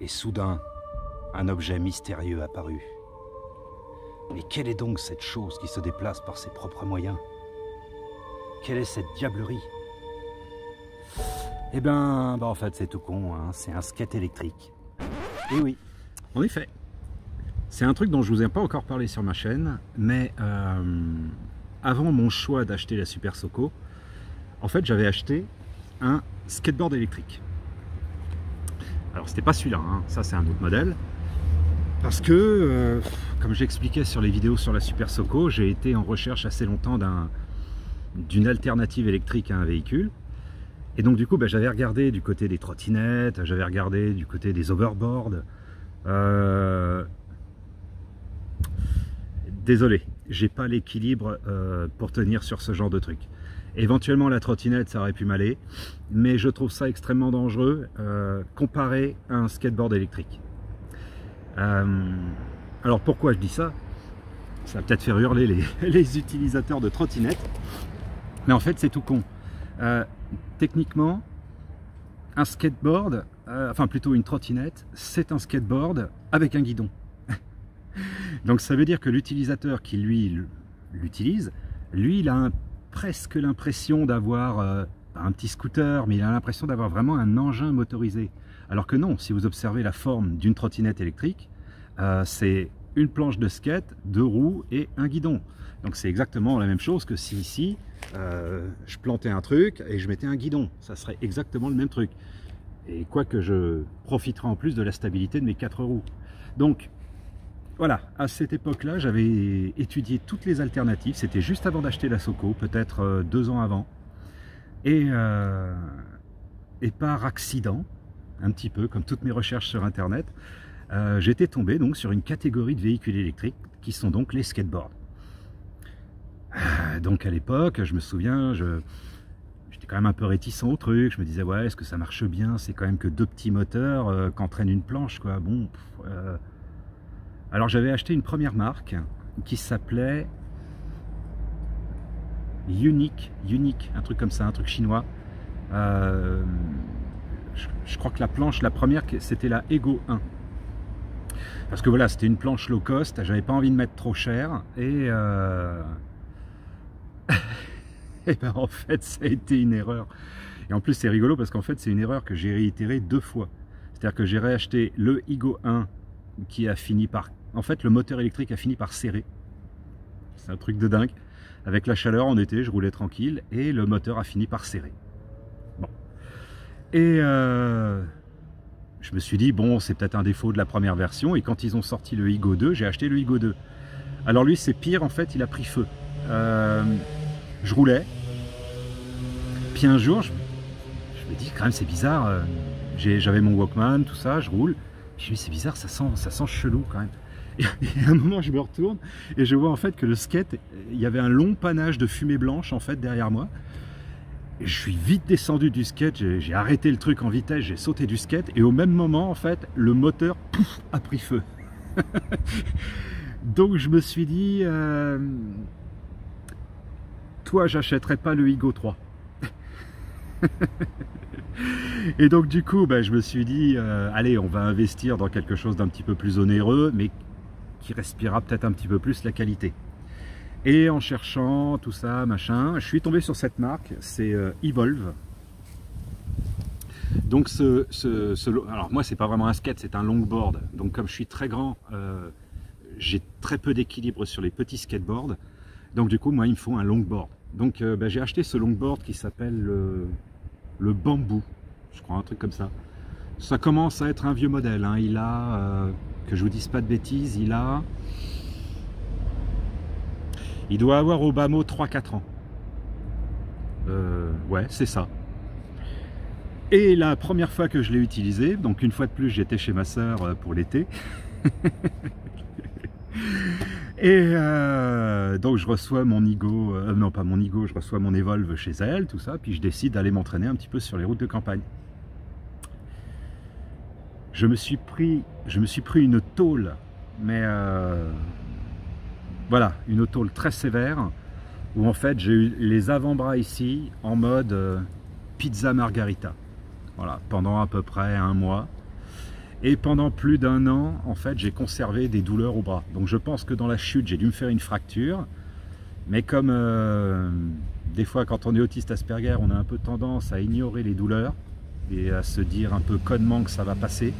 Et soudain, un objet mystérieux apparut. Mais quelle est donc cette chose qui se déplace par ses propres moyens? Quelle est cette diablerie? Eh ben, en fait, c'est tout con, hein. C'est un skate électrique. Et oui, en effet. C'est un truc dont je vous ai pas encore parlé sur ma chaîne, mais avant mon choix d'acheter la Super Soco, en fait, j'avais acheté un skateboard électrique. Alors, c'était pas celui-là, hein. Ça, c'est un autre modèle. Parce que, comme j'expliquais sur les vidéos sur la Super Soco, j'ai été en recherche assez longtemps d'une alternative électrique à un véhicule. Et donc du coup, j'avais regardé du côté des trottinettes, j'avais regardé du côté des overboards. Désolé, j'ai pas l'équilibre pour tenir sur ce genre de truc. Éventuellement la trottinette, ça aurait pu m'aller, mais je trouve ça extrêmement dangereux comparé à un skateboard électrique. Alors pourquoi je dis ça? Ça va peut-être faire hurler les utilisateurs de trottinettes, mais en fait c'est tout con. Techniquement, un skateboard, enfin plutôt une trottinette, c'est un skateboard avec un guidon. Donc ça veut dire que l'utilisateur qui lui l'utilise, lui il a presque l'impression d'avoir un petit scooter, mais il a l'impression d'avoir vraiment un engin motorisé. Alors que non, si vous observez la forme d'une trottinette électrique, c'est une planche de skate, 2 roues et un guidon. Donc c'est exactement la même chose que si ici, je plantais un truc et je mettais un guidon. Ça serait exactement le même truc. Et quoique je profiterai en plus de la stabilité de mes 4 roues. Donc voilà, à cette époque-là, j'avais étudié toutes les alternatives. C'était juste avant d'acheter la Soco, peut-être 2 ans avant. Et par accident, un petit peu, comme toutes mes recherches sur Internet, j'étais tombé donc sur une catégorie de véhicules électriques qui sont donc les skateboards. Donc à l'époque, je me souviens, j'étais quand même un peu réticent au truc. Je me disais, ouais, est-ce que ça marche bien? C'est quand même que 2 petits moteurs qu'entraîne une planche, quoi. Bon. Alors j'avais acheté une première marque qui s'appelait Unique, un truc comme ça, un truc chinois. Je crois que la planche, la première, c'était la Ego 1. Parce que voilà, c'était une planche low cost, j'avais pas envie de mettre trop cher. Et et ben en fait ça a été une erreur. Et en plus c'est rigolo parce qu'en fait c'est une erreur que j'ai réitérée 2 fois. C'est-à-dire que j'ai réacheté le Ego 1 qui a fini par... En fait le moteur électrique a fini par serrer. C'est un truc de dingue. Avec la chaleur en été je roulais tranquille et le moteur a fini par serrer. Bon. Et je me suis dit bon c'est peut-être un défaut de la première version. Et quand ils ont sorti le Ego 2, j'ai acheté le Ego 2. Alors lui c'est pire, en fait il a pris feu. Je roulais, puis un jour je me dis quand même c'est bizarre, j'avais mon Walkman, tout ça, je roule, puis je me dis c'est bizarre, ça sent chelou quand même. Et à un moment je me retourne et je vois en fait que le skate, il y avait un long panache de fumée blanche en fait derrière moi. Et je suis vite descendu du skate, j'ai arrêté le truc en vitesse, j'ai sauté du skate et au même moment en fait le moteur pouf, a pris feu. Donc je me suis dit toi j'achèterais pas le Ego 3. Et donc du coup je me suis dit allez on va investir dans quelque chose d'un petit peu plus onéreux mais qui respirera peut-être un petit peu plus la qualité. Et en cherchant tout ça machin, je suis tombé sur cette marque, c'est Evolve. Donc alors moi c'est pas vraiment un skate, c'est un longboard. Donc comme je suis très grand, j'ai très peu d'équilibre sur les petits skateboards. Donc du coup moi il me faut un longboard. Donc j'ai acheté ce longboard qui s'appelle le Bamboo, je crois, un truc comme ça. Ça commence à être un vieux modèle, hein. Il a, que je vous dise pas de bêtises, il doit avoir au bas mot 3-4 ans. Ouais, c'est ça. Et la première fois que je l'ai utilisé, donc une fois de plus j'étais chez ma soeur pour l'été. Et donc je reçois mon Ego, non pas mon Ego, je reçois mon Evolve chez elle, tout ça, puis je décide d'aller m'entraîner un petit peu sur les routes de campagne. Je me suis pris une tôle, mais voilà, une tôle très sévère, où en fait j'ai eu les avant-bras ici en mode pizza margarita, voilà, pendant à peu près 1 mois. Et pendant plus d'un an, en fait, j'ai conservé des douleurs au bras. Donc je pense que dans la chute, j'ai dû me faire une fracture. Mais comme des fois, quand on est autiste Asperger, on a un peu tendance à ignorer les douleurs et à se dire un peu connement que ça va passer.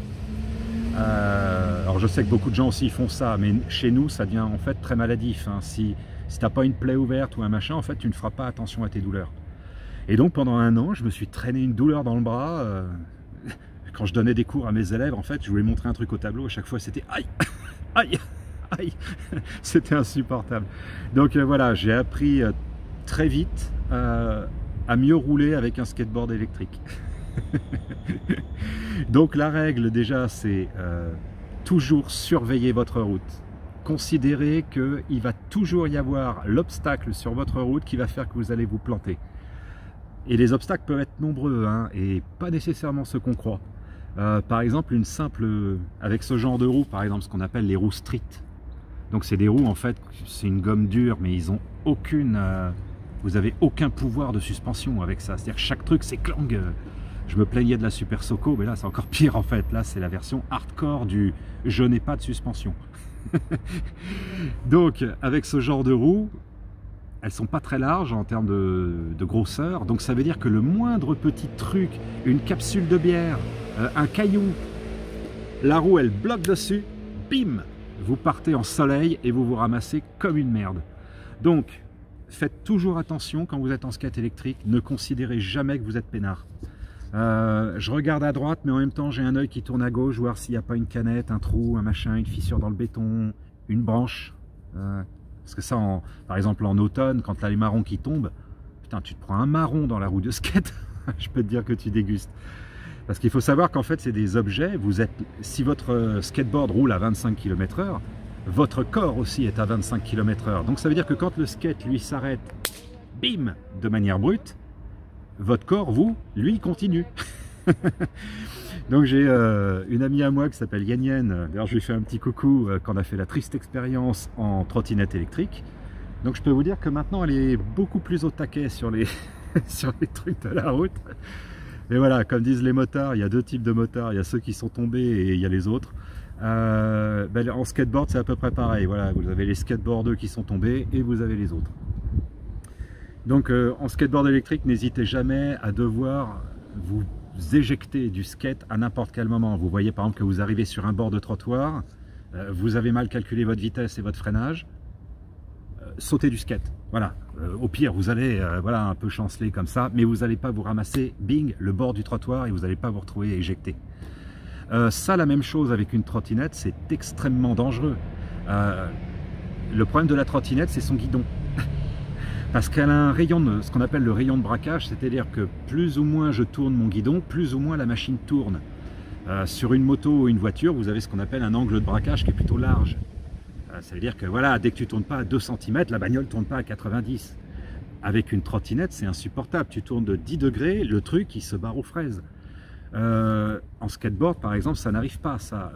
Alors je sais que beaucoup de gens aussi font ça, mais chez nous, ça devient en fait très maladif. Hein. Si tu n'as pas une plaie ouverte ou un machin, en fait, tu ne feras pas attention à tes douleurs. Et donc pendant un an, je me suis traîné une douleur dans le bras. Quand je donnais des cours à mes élèves, en fait, je voulais montrer un truc au tableau. À chaque fois, c'était aïe, aïe, aïe. C'était insupportable. Donc voilà, j'ai appris très vite à mieux rouler avec un skateboard électrique. Donc la règle déjà, c'est toujours surveiller votre route. Considérez qu'il va toujours y avoir l'obstacle sur votre route qui va faire que vous allez vous planter. Et les obstacles peuvent être nombreux, hein, et pas nécessairement ceux qu'on croit. Par exemple, avec ce genre de roues, par exemple, ce qu'on appelle les roues street. Donc c'est des roues, en fait, c'est une gomme dure, mais ils ont vous avez aucun pouvoir de suspension avec ça. C'est-à-dire que chaque truc, c'est clang. Je me plaignais de la Super Soco, mais là, c'est encore pire, en fait. Là, c'est la version hardcore du « je n'ai pas de suspension ». Donc, avec ce genre de roues, elles sont pas très larges en termes de grosseur. Donc, ça veut dire que le moindre petit truc, une capsule de bière, un caillou, la roue, elle bloque dessus, bim, vous partez en soleil et vous vous ramassez comme une merde. Donc, faites toujours attention quand vous êtes en skate électrique, ne considérez jamais que vous êtes peinard. Je regarde à droite, mais en même temps, j'ai un œil qui tourne à gauche, voir s'il n'y a pas une canette, un trou, un machin, une fissure dans le béton, une branche. Parce que ça, par exemple, en automne, quand là, les marrons qui tombent, putain, tu te prends un marron dans la roue de skate, je peux te dire que tu dégustes. Parce qu'il faut savoir qu'en fait, c'est des objets, si votre skateboard roule à 25 km/h, votre corps aussi est à 25 km/h. Donc ça veut dire que quand le skate, lui, s'arrête, bim, de manière brute, votre corps, lui, continue. Donc j'ai une amie à moi qui s'appelle Yen Yen, d'ailleurs je lui fais un petit coucou, quand on a fait la triste expérience en trottinette électrique. Donc je peux vous dire que maintenant elle est beaucoup plus au taquet sur les, sur les trucs de la route. Et voilà, comme disent les motards, il y a deux types de motards, il y a ceux qui sont tombés et il y a les autres. En skateboard c'est à peu près pareil, voilà, vous avez les skateboarders qui sont tombés et vous avez les autres. Donc en skateboard électrique, n'hésitez jamais à devoir vous éjecter du skate à n'importe quel moment. Vous voyez par exemple que vous arrivez sur un bord de trottoir, vous avez mal calculé votre vitesse et votre freinage, sautez du skate. Voilà, au pire vous allez voilà, un peu chanceler comme ça, mais vous n'allez pas vous ramasser, bing, le bord du trottoir et vous n'allez pas vous retrouver éjecté. Ça, la même chose avec une trottinette, c'est extrêmement dangereux. Le problème de la trottinette, c'est son guidon. Parce qu'elle a un rayon, ce qu'on appelle le rayon de braquage, c'est-à-dire que plus ou moins je tourne mon guidon, plus ou moins la machine tourne. Sur une moto ou une voiture, vous avez ce qu'on appelle un angle de braquage qui est plutôt large. Ça veut dire que voilà, dès que tu ne tournes pas à 2 cm, la bagnole ne tourne pas à 90. Avec une trottinette, c'est insupportable. Tu tournes de 10 degrés, le truc, il se barre aux fraises. En skateboard, par exemple, ça n'arrive pas, ça.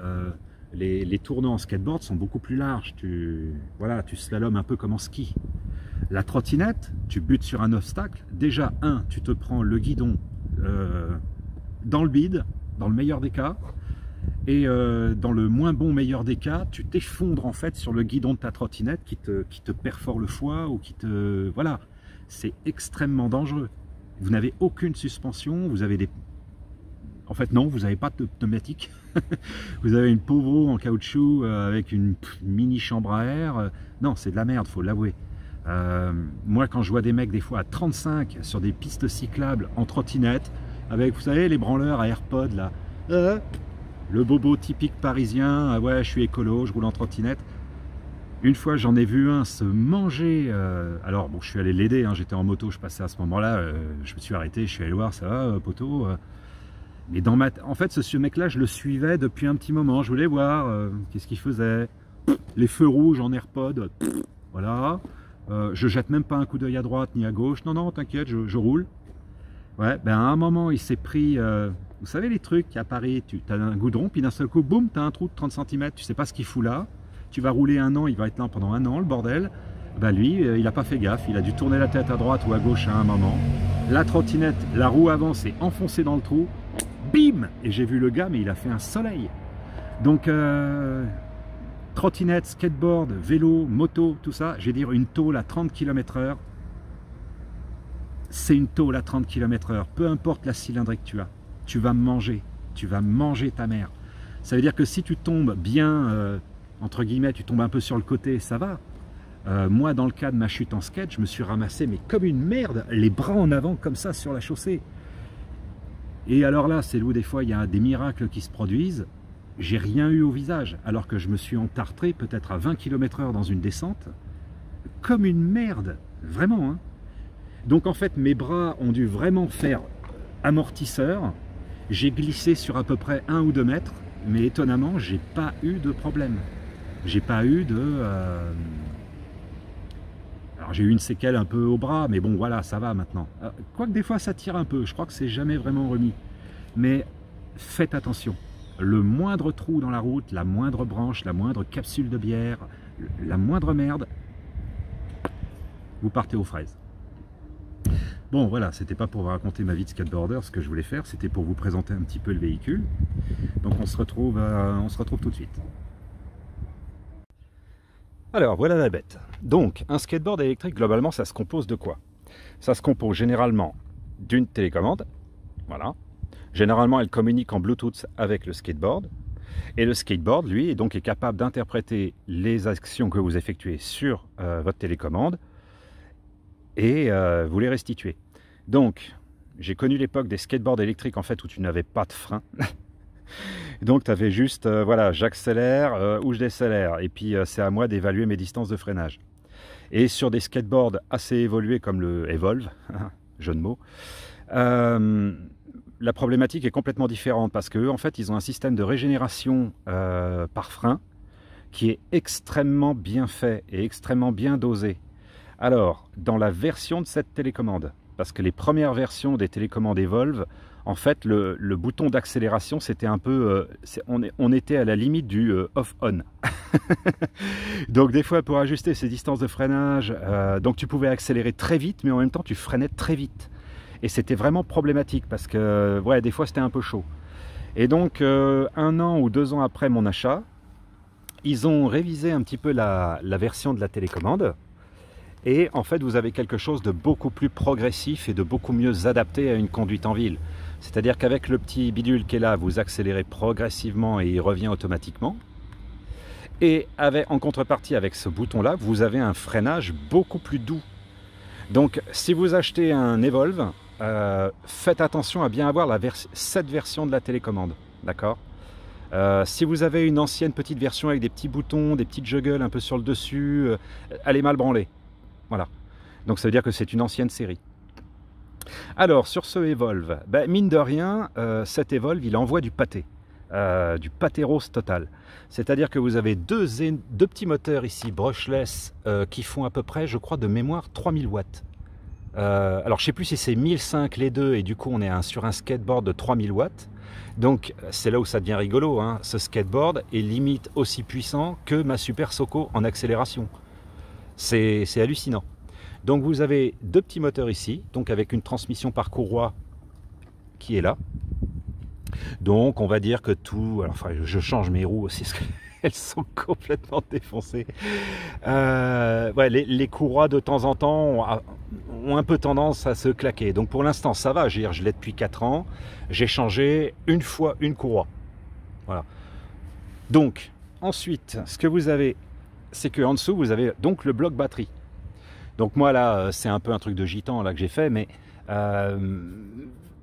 Les tournants en skateboard sont beaucoup plus larges. Voilà, tu slalomes un peu comme en ski. La trottinette, tu butes sur un obstacle. Déjà, tu te prends le guidon dans le bide, dans le meilleur des cas. Et dans le moins bon meilleur des cas, tu t'effondres en fait sur le guidon de ta trottinette qui te perfore le foie ou qui te... Voilà, c'est extrêmement dangereux. Vous n'avez aucune suspension, vous avez des... En fait non, vous n'avez pas de pneumatique. Vous avez une pauvre roue en caoutchouc avec une mini chambre à air. Non, c'est de la merde, faut l'avouer. Moi, quand je vois des mecs des fois à 35 sur des pistes cyclables en trottinette, avec, vous savez, les branleurs à AirPods là, le bobo typique parisien, ah ouais, je suis écolo, je roule en trottinette. Une fois, j'en ai vu un se manger. Alors bon, je suis allé l'aider, hein, j'étais en moto, je passais à ce moment-là, je me suis arrêté, je suis allé voir, ça va, poteau. Mais en fait, ce mec-là, je le suivais depuis un petit moment. Je voulais voir qu'est-ce qu'il faisait. Les feux rouges en AirPod, voilà. Je jette même pas un coup d'œil à droite ni à gauche. Non, non, t'inquiète, je roule. Ouais, ben à un moment, il s'est pris... vous savez les trucs à Paris, tu as un goudron, puis d'un seul coup, boum, tu as un trou de 30 cm. Tu sais pas ce qu'il fout là. Tu vas rouler un an, il va être là pendant un an, le bordel. Ben lui, il n'a pas fait gaffe. Il a dû tourner la tête à droite ou à gauche à un moment. La trottinette, la roue avant s'est enfoncée dans le trou. Bim! Et j'ai vu le gars, mais il a fait un soleil. Donc, trottinette, skateboard, vélo, moto, tout ça, je vais dire une tôle à 30 km/h. C'est une tôle à 30 km/h, peu importe la cylindrée que tu vas manger ta mère. Ça veut dire que si tu tombes bien, entre guillemets, tu tombes un peu sur le côté, ça va. Moi, dans le cas de ma chute en skate, je me suis ramassé, mais comme une merde, les bras en avant, comme ça, sur la chaussée. Et alors là, c'est là où des fois, il y a des miracles qui se produisent. J'ai rien eu au visage, alors que je me suis entartré peut-être à 20 km/h dans une descente, comme une merde, vraiment, hein. Donc en fait, mes bras ont dû vraiment faire amortisseur. J'ai glissé sur à peu près 1 ou 2 mètres, mais étonnamment, j'ai pas eu de problème. J'ai pas eu de... Alors j'ai eu une séquelle un peu au bras, mais bon voilà, ça va maintenant. Quoique des fois ça tire un peu, je crois que c'est jamais vraiment remis. Mais faites attention. Le moindre trou dans la route, la moindre branche, la moindre capsule de bière, la moindre merde, vous partez aux fraises. Bon voilà, c'était pas pour vous raconter ma vie de skateboarder, ce que je voulais faire, c'était pour vous présenter un petit peu le véhicule. Donc on se retrouve tout de suite. Alors voilà la bête. Donc un skateboard électrique, globalement ça se compose de quoi? Ça se compose généralement d'une télécommande, voilà. Généralement elle communique en Bluetooth avec le skateboard. Et le skateboard, lui, est capable d'interpréter les actions que vous effectuez sur votre télécommande et vous les restituez. Donc, j'ai connu l'époque des skateboards électriques en fait où tu n'avais pas de frein. Donc tu avais juste, voilà, j'accélère ou je décélère. Et puis c'est à moi d'évaluer mes distances de freinage. Et sur des skateboards assez évolués comme le Evolve, jeu de mots, la problématique est complètement différente parce qu'eux, en fait, ils ont un système de régénération par frein qui est extrêmement bien fait et extrêmement bien dosé. Alors, dans la version de cette télécommande, parce que les premières versions des télécommandes Evolve, en fait, le bouton d'accélération, c'était un peu... on était à la limite du off-on. Donc, des fois, pour ajuster ces distances de freinage, donc tu pouvais accélérer très vite, mais en même temps, tu freinais très vite. Et c'était vraiment problématique parce que, ouais, des fois, c'était un peu chaud. Et donc, 1 an ou 2 ans après mon achat, ils ont révisé un petit peu la version de la télécommande. Et en fait, vous avez quelque chose de beaucoup plus progressif et de beaucoup mieux adapté à une conduite en ville. C'est-à-dire qu'avec le petit bidule qui est là, vous accélérez progressivement et il revient automatiquement. Et en contrepartie, avec ce bouton-là, vous avez un freinage beaucoup plus doux. Donc, si vous achetez un Evolve, faites attention à bien avoir cette version de la télécommande. D'accord ? Si vous avez une ancienne petite version avec des petits boutons, des petites juggles un peu sur le dessus, elle est mal branlée. Voilà. Donc ça veut dire que c'est une ancienne série. Alors sur ce Evolve, ben, mine de rien, cet Evolve il envoie du pâté rose total. C'est-à-dire que vous avez deux petits moteurs ici brushless qui font à peu près, je crois de mémoire, 3000 watts. Alors je sais plus si c'est 1005 les deux et du coup on est sur un skateboard de 3000 watts. Donc c'est là où ça devient rigolo, hein. Ce skateboard est limite aussi puissant que ma Super Soco en accélération. C'est hallucinant. Donc vous avez 2 petits moteurs ici, donc avec une transmission par courroie qui est là. Donc on va dire que tout... Alors, enfin, je change mes roues aussi parce qu'elles sont complètement défoncées. Ouais, les courroies de temps en temps ont un peu tendance à se claquer. Donc pour l'instant ça va, je l'ai depuis 4 ans. J'ai changé une fois une courroie. Voilà. Donc ensuite, ce que vous avez, c'est qu'en dessous vous avez donc le bloc batterie. Donc moi là, c'est un peu un truc de gitan là que j'ai fait, mais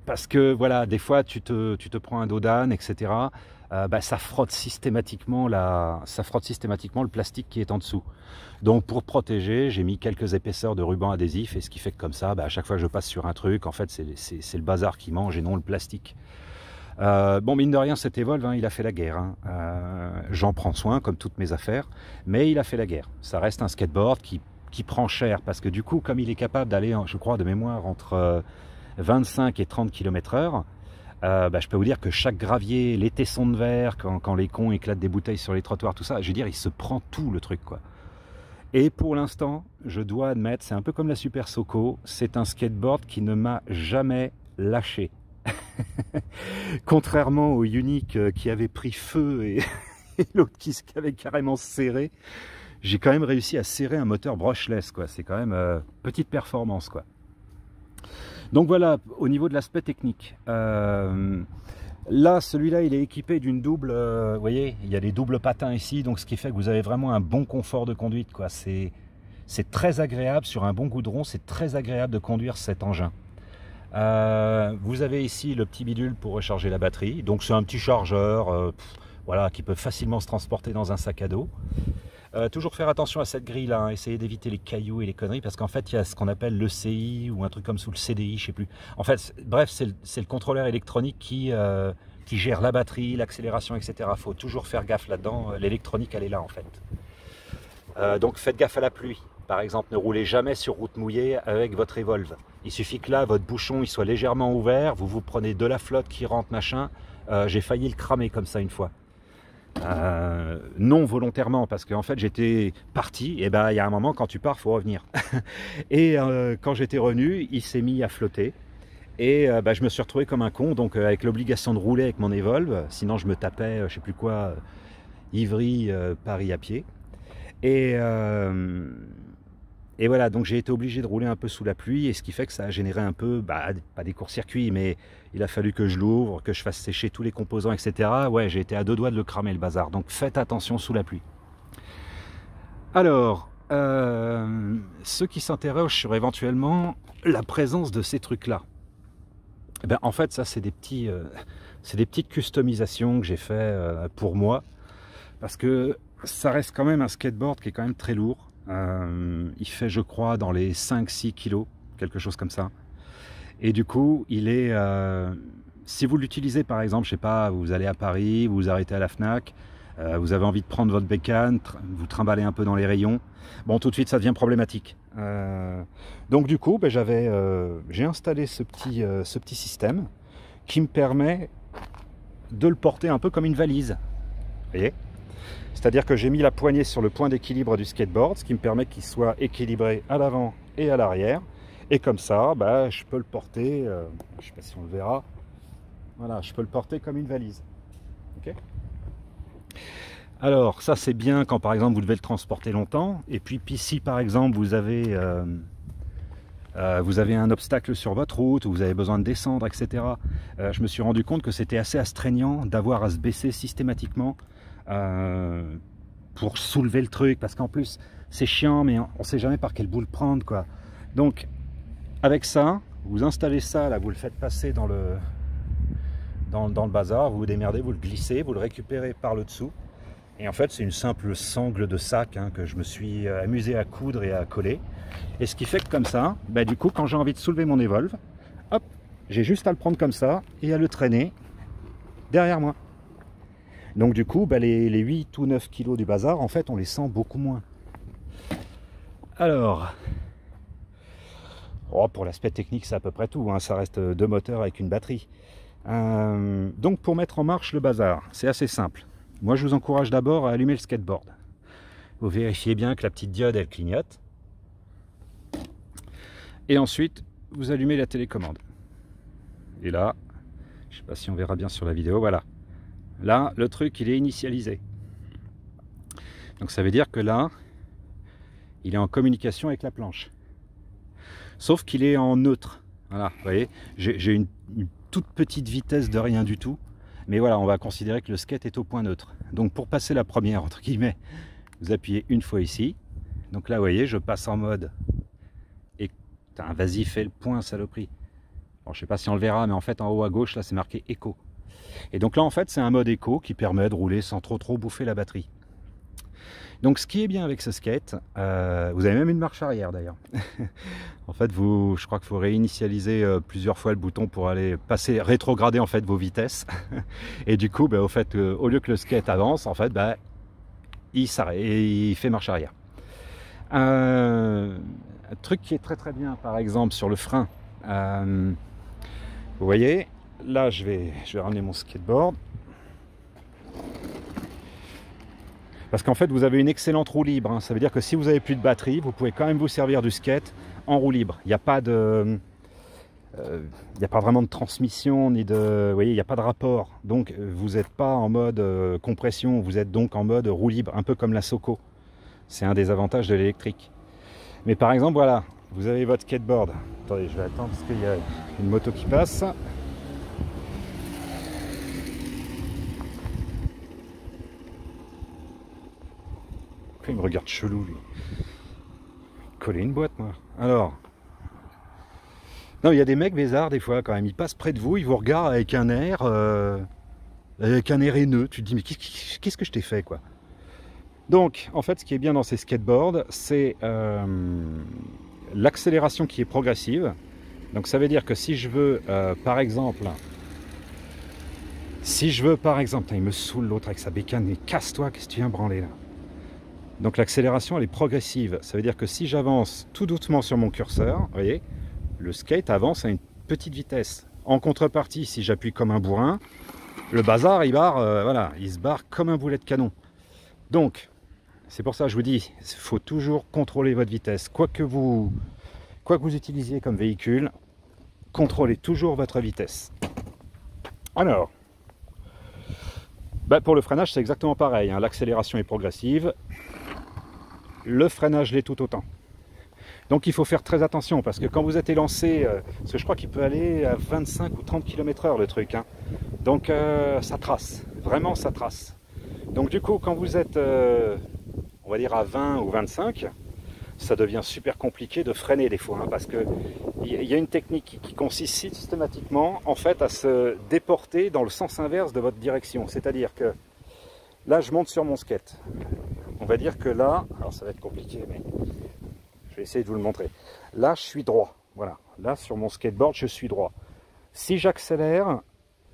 parce que voilà, des fois tu te prends un dos d'âne, etc. Bah, ça frotte systématiquement le plastique qui est en dessous. Donc pour protéger, j'ai mis quelques épaisseurs de ruban adhésif, et ce qui fait que comme ça, bah, à chaque fois que je passe sur un truc, en fait c'est le bazar qui mange et non le plastique. Bon, mine de rien, cet Evolve, hein, il a fait la guerre. Hein. J'en prends soin, comme toutes mes affaires, mais il a fait la guerre. Ça reste un skateboard qui prend cher, parce que du coup, comme il est capable d'aller, je crois, de mémoire, entre 25 et 30 km/h, bah, je peux vous dire que chaque gravier, les tessons de verre, quand les cons éclatent des bouteilles sur les trottoirs, tout ça, je veux dire, il se prend tout le truc, quoi. Et pour l'instant, je dois admettre, c'est un peu comme la Super Soco, c'est un skateboard qui ne m'a jamais lâché. Contrairement au Unique qui avait pris feu et, et l'autre qui avait carrément serré, j'ai quand même réussi à serrer un moteur brushless, quoi. C'est quand même petite performance, quoi. Donc voilà, au niveau de l'aspect technique. Là, celui-là, il est équipé d'une double... vous voyez, il y a des doubles patins ici, donc ce qui fait que vous avez vraiment un bon confort de conduite, quoi. C'est très agréable, sur un bon goudron, c'est très agréable de conduire cet engin. Vous avez ici le petit bidule pour recharger la batterie, donc c'est un petit chargeur voilà, qui peut facilement se transporter dans un sac à dos. Toujours faire attention à cette grille là, hein. Essayez d'éviter les cailloux et les conneries, parce qu'en fait il y a ce qu'on appelle l'ECI ou un truc comme ça, le CDI, je sais plus. En fait, bref, c'est le contrôleur électronique qui gère la batterie, l'accélération, etc. Il faut toujours faire gaffe là-dedans, l'électronique elle est là en fait. Donc faites gaffe à la pluie. Par exemple, ne roulez jamais sur route mouillée avec votre Evolve. Il suffit que là, votre bouchon il soit légèrement ouvert, vous prenez de la flotte qui rentre, machin. J'ai failli le cramer comme ça une fois. Non volontairement, parce qu'en fait j'étais parti, et ben il y a un moment quand tu pars, faut revenir. Et quand j'étais revenu, il s'est mis à flotter. Et je me suis retrouvé comme un con, donc avec l'obligation de rouler avec mon Evolve, sinon je me tapais, je sais plus quoi, Ivry, Paris à pied. Et voilà, donc j'ai été obligé de rouler un peu sous la pluie, et ce qui fait que ça a généré un peu, pas des courts-circuits, mais il a fallu que je l'ouvre, que je fasse sécher tous les composants, etc. Ouais, j'ai été à 2 doigts de le cramer le bazar, donc faites attention sous la pluie. Alors, ceux qui s'interrogent sur éventuellement la présence de ces trucs-là, en fait, ça c'est des petites customisations que j'ai fait pour moi, parce que ça reste quand même un skateboard qui est quand même très lourd. Il fait, je crois, dans les 5-6 kilos, quelque chose comme ça. Et du coup, il est... si vous l'utilisez, par exemple, je sais pas, vous allez à Paris, vous vous arrêtez à la Fnac, vous avez envie de prendre votre bécane, vous trimballez un peu dans les rayons, bon, tout de suite, ça devient problématique. Donc du coup, j'ai installé ce petit système qui me permet de le porter un peu comme une valise. Vous voyez ? C'est-à-dire que j'ai mis la poignée sur le point d'équilibre du skateboard, ce qui me permet qu'il soit équilibré à l'avant et à l'arrière. Et comme ça, je peux le porter, je ne sais pas si on le verra, voilà, je peux le porter comme une valise. Okay. Alors ça c'est bien quand par exemple vous devez le transporter longtemps. Et puis si par exemple vous avez un obstacle sur votre route, ou vous avez besoin de descendre, etc. Je me suis rendu compte que c'était assez astreignant d'avoir à se baisser systématiquement pour soulever le truc, parce qu'en plus c'est chiant, mais on sait jamais par quelle boule prendre, quoi. Donc avec ça, vous installez ça là, vous le faites passer dans le bazar, vous vous démerdez, vous le glissez, vous le récupérez par le dessous, et en fait c'est une simple sangle de sac que je me suis amusé à coudre et à coller, et ce qui fait que comme ça, du coup quand j'ai envie de soulever mon Evolve, hop, j'ai juste à le prendre comme ça et à le traîner derrière moi. Donc du coup, les 8 ou 9 kilos du bazar, en fait, on les sent beaucoup moins. Alors, pour l'aspect technique, c'est à peu près tout. Ça reste 2 moteurs avec une batterie. Donc pour mettre en marche le bazar, c'est assez simple. Moi, je vous encourage d'abord à allumer le skateboard. Vous vérifiez bien que la petite diode, elle clignote. Et ensuite, vous allumez la télécommande. Et là, je ne sais pas si on verra bien sur la vidéo, voilà. Là, le truc, il est initialisé. Donc ça veut dire que là, il est en communication avec la planche. Sauf qu'il est en neutre. Voilà, vous voyez, j'ai une toute petite vitesse de rien du tout. Mais voilà, on va considérer que le skate est au point neutre. Donc pour passer la première, entre guillemets, vous appuyez une fois ici. Donc là, vous voyez, je passe en mode... Et vas-y, fais le point, saloperie. Bon, je sais pas si on le verra, mais en fait, en haut à gauche, là, c'est marqué écho. Et donc là, en fait, c'est un mode éco qui permet de rouler sans trop bouffer la batterie. Donc ce qui est bien avec ce skate, vous avez même une marche arrière d'ailleurs. En fait, je crois qu'il faut réinitialiser plusieurs fois le bouton pour aller rétrograder en fait vos vitesses. Et du coup, au fait, au lieu que le skate avance, en fait, il s'arrête et il fait marche arrière. Un truc qui est très bien, par exemple, sur le frein. Vous voyez, là, je vais ramener mon skateboard. Parce qu'en fait, vous avez une excellente roue libre. Ça veut dire que si vous n'avez plus de batterie, vous pouvez quand même vous servir du skate en roue libre. Il n'y a pas de... il n'y a pas vraiment de transmission, ni de, vous voyez, il n'y a pas de rapport. Donc vous n'êtes pas en mode compression, vous êtes donc en mode roue libre, un peu comme la Soco. C'est un des avantages de l'électrique. Mais par exemple, voilà, vous avez votre skateboard. Attendez, je vais attendre parce qu'il y a une moto qui passe. Il me regarde chelou, lui. Coller une boîte, moi. Alors. Non, il y a des mecs bizarres, des fois, quand même. Ils passent près de vous, ils vous regardent avec un air haineux. Tu te dis, mais qu'est-ce que je t'ai fait, quoi? Donc, en fait, ce qui est bien dans ces skateboards, c'est l'accélération qui est progressive. Donc, ça veut dire que si je veux, par exemple, il me saoule l'autre avec sa bécane, mais casse-toi, qu'est-ce que tu viens branler, là? Donc l'accélération elle est progressive, ça veut dire que si j'avance tout doucement sur mon curseur, vous voyez, le skate avance à une petite vitesse. En contrepartie, si j'appuie comme un bourrin, le bazar il se barre comme un boulet de canon. Donc, c'est pour ça que je vous dis, il faut toujours contrôler votre vitesse. Quoi que vous utilisiez comme véhicule, contrôlez toujours votre vitesse. Alors, pour le freinage c'est exactement pareil, hein. L'accélération est progressive. Le freinage l'est tout autant. Donc il faut faire très attention parce que quand vous êtes élancé, parce que je crois qu'il peut aller à 25 ou 30 km/h le truc, hein. Donc ça trace, vraiment ça trace. Donc du coup quand vous êtes, on va dire à 20 ou 25, ça devient super compliqué de freiner des fois, hein, parce que il y a une technique qui consiste systématiquement en fait à se déporter dans le sens inverse de votre direction. C'est-à-dire que là je monte sur mon skate. On va dire que là, alors ça va être compliqué, mais je vais essayer de vous le montrer. Là, je suis droit. Voilà. Là, sur mon skateboard, je suis droit. Si j'accélère,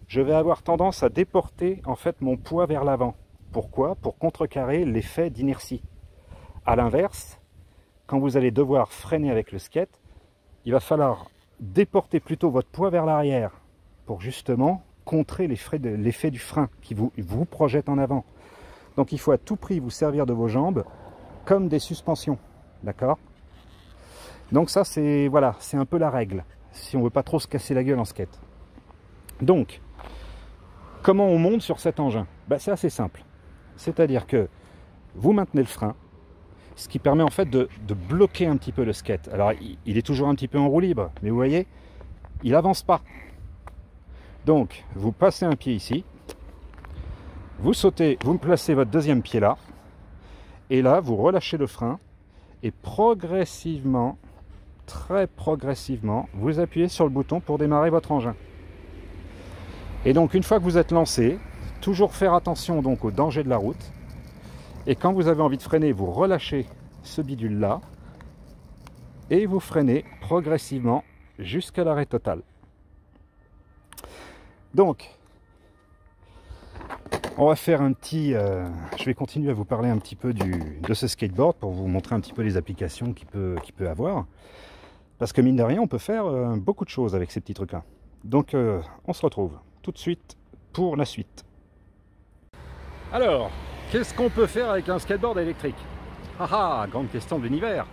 je vais avoir tendance à déporter en fait mon poids vers l'avant. Pourquoi? Pour contrecarrer l'effet d'inertie. À l'inverse, quand vous allez devoir freiner avec le skate, il va falloir déporter plutôt votre poids vers l'arrière pour justement contrer l'effet du frein qui vous projette en avant. Donc il faut à tout prix vous servir de vos jambes comme des suspensions, d'accord? Donc ça c'est voilà, c'est un peu la règle, si on ne veut pas trop se casser la gueule en skate. Donc, comment on monte sur cet engin? C'est assez simple, c'est-à-dire que vous maintenez le frein, ce qui permet en fait de bloquer un petit peu le skate. Alors il est toujours un petit peu en roue libre, mais vous voyez, il n'avance pas. Donc vous passez un pied ici, vous sautez, vous placez votre deuxième pied là, et là vous relâchez le frein, et progressivement, très progressivement, vous appuyez sur le bouton pour démarrer votre engin. Et donc une fois que vous êtes lancé, toujours faire attention donc au danger de la route, et quand vous avez envie de freiner, vous relâchez ce bidule là, et vous freinez progressivement jusqu'à l'arrêt total. Donc, on va faire un petit... je vais continuer à vous parler un petit peu de ce skateboard pour vous montrer un petit peu les applications qu'il peut avoir. Parce que mine de rien, on peut faire beaucoup de choses avec ces petits trucs-là. Donc, on se retrouve tout de suite pour la suite. Alors, qu'est-ce qu'on peut faire avec un skateboard électrique? Ah, grande question de l'univers.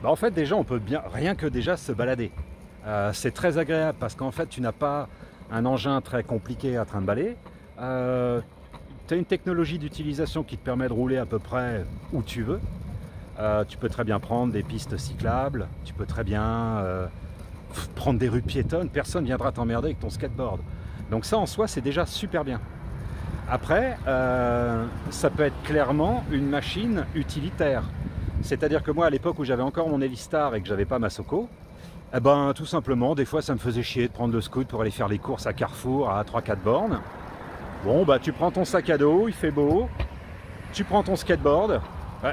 En fait, déjà, on peut bien, rien que déjà se balader. C'est très agréable parce qu'en fait, tu n'as pas un engin très compliqué à trimballer. Tu as une technologie d'utilisation qui te permet de rouler à peu près où tu veux. Tu peux très bien prendre des pistes cyclables, tu peux très bien prendre des rues piétonnes, personne ne viendra t'emmerder avec ton skateboard. Donc ça en soi c'est déjà super bien. Après, ça peut être clairement une machine utilitaire. C'est-à-dire que moi à l'époque où j'avais encore mon Elistar et que j'avais pas ma Soco, tout simplement des fois ça me faisait chier de prendre le scoot pour aller faire les courses à Carrefour à 3-4 bornes. Bon, tu prends ton sac à dos, il fait beau, tu prends ton skateboard.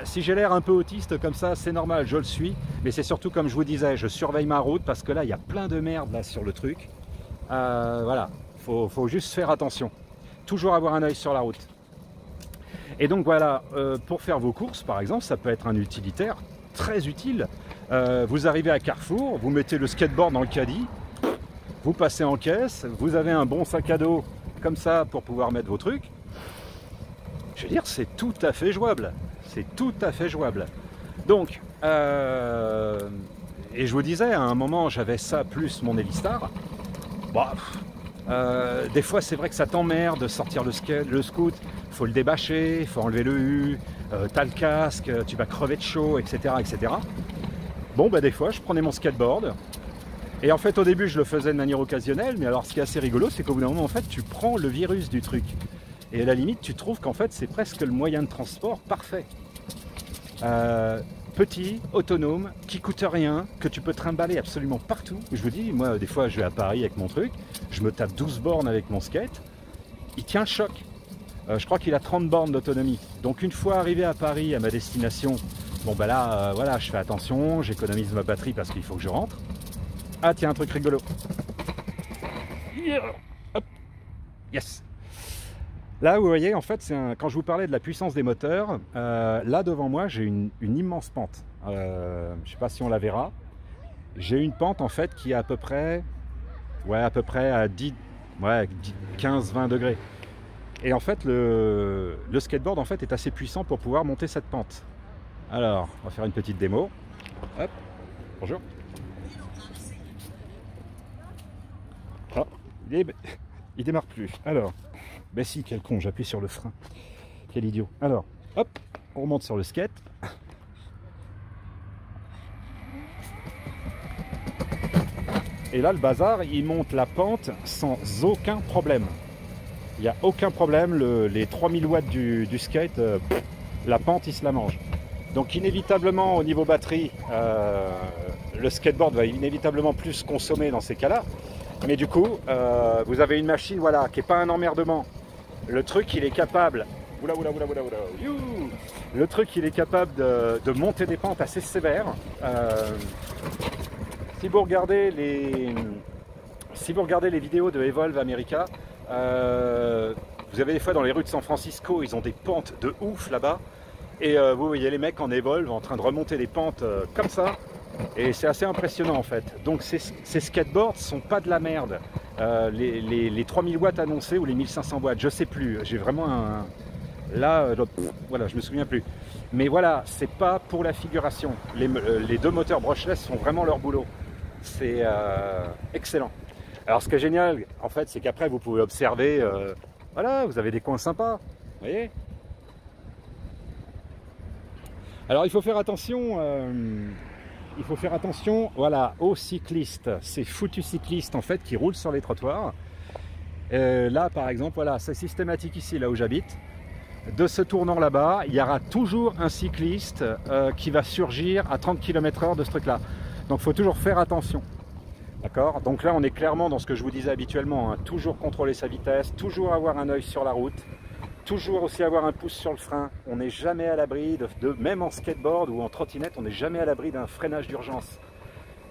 Si j'ai l'air un peu autiste comme ça, c'est normal, je le suis. Mais c'est surtout comme je vous disais, je surveille ma route parce que là, il y a plein de merde là sur le truc. Voilà, faut juste faire attention. Toujours avoir un œil sur la route. Et donc voilà, pour faire vos courses, par exemple, ça peut être un utilitaire très utile. Vous arrivez à Carrefour, vous mettez le skateboard dans le caddie, vous passez en caisse, vous avez un bon sac à dos comme ça pour pouvoir mettre vos trucs. Je veux dire, c'est tout à fait jouable. C'est tout à fait jouable. Donc, Et je vous disais, à un moment, j'avais ça plus mon Elistar. Bah, des fois, c'est vrai que ça t'emmerde de sortir le scoot. Il faut le débâcher, il faut enlever le U, t'as le casque, tu vas crever de chaud, etc. etc. Bon, bah des fois, je prenais mon skateboard. Et en fait, au début, je le faisais de manière occasionnelle. Mais alors, ce qui est assez rigolo, c'est qu'au bout d'un moment, en fait, tu prends le virus du truc. Et à la limite, tu trouves qu'en fait, c'est presque le moyen de transport parfait. Petit, autonome, qui coûte rien, que tu peux trimballer absolument partout. Je vous dis, moi, des fois, je vais à Paris avec mon truc, je me tape 12 bornes avec mon skate, il tient le choc. Je crois qu'il a 30 bornes d'autonomie. Donc, une fois arrivé à Paris, à ma destination, bon, bah là, voilà, je fais attention, j'économise ma batterie parce qu'il faut que je rentre. Ah, tiens, un truc rigolo. Yeah. Hop. Yes. Là, vous voyez, en fait, quand je vous parlais de la puissance des moteurs, là devant moi, j'ai une immense pente. Je ne sais pas si on la verra. J'ai une pente, en fait, qui est à peu près à 10, 15-20 degrés. Et en fait, le skateboard, en fait, est assez puissant pour pouvoir monter cette pente. Alors, on va faire une petite démo. Hop, bonjour. Ah, il démarre plus. Alors... Ben si, quel con, j'appuie sur le frein. Quel idiot. Alors, hop, on remonte sur le skate. Et là, le bazar, il monte la pente sans aucun problème. Il n'y a aucun problème, les 3000 watts du skate, la pente, il se la mange. Donc inévitablement, au niveau batterie, le skateboard va inévitablement plus consommer dans ces cas-là. Mais du coup, vous avez une machine, voilà, qui n'est pas un emmerdement. Le truc, il est capable, le truc, il est capable de monter des pentes assez sévères. Si vous regardez les vidéos de Evolve America, vous avez des fois dans les rues de San Francisco, ils ont des pentes de ouf là-bas. Et vous voyez les mecs en Evolve en train de remonter des pentes comme ça. Et c'est assez impressionnant en fait. Donc ces skateboards sont pas de la merde. Les 3000 watts annoncés ou les 1500 watts, je sais plus. J'ai vraiment un... Là, voilà, je me souviens plus. Mais voilà, c'est pas pour la figuration. Les deux moteurs brushless font vraiment leur boulot. C'est excellent. Alors ce qui est génial, en fait, c'est qu'après vous pouvez observer, voilà, vous avez des coins sympas. Vous voyez ? Alors il faut faire attention... il faut faire attention, voilà, aux cyclistes, ces foutus cyclistes en fait qui roulent sur les trottoirs. Là par exemple, voilà, c'est systématique ici, là où j'habite. De ce tournant là-bas, il y aura toujours un cycliste qui va surgir à 30 km/h de ce truc-là. Donc il faut toujours faire attention. D'accord? Donc là on est clairement dans ce que je vous disais habituellement, hein, toujours contrôler sa vitesse, toujours avoir un œil sur la route. Toujours aussi avoir un pouce sur le frein. On n'est jamais à l'abri, même en skateboard ou en trottinette, on n'est jamais à l'abri d'un freinage d'urgence.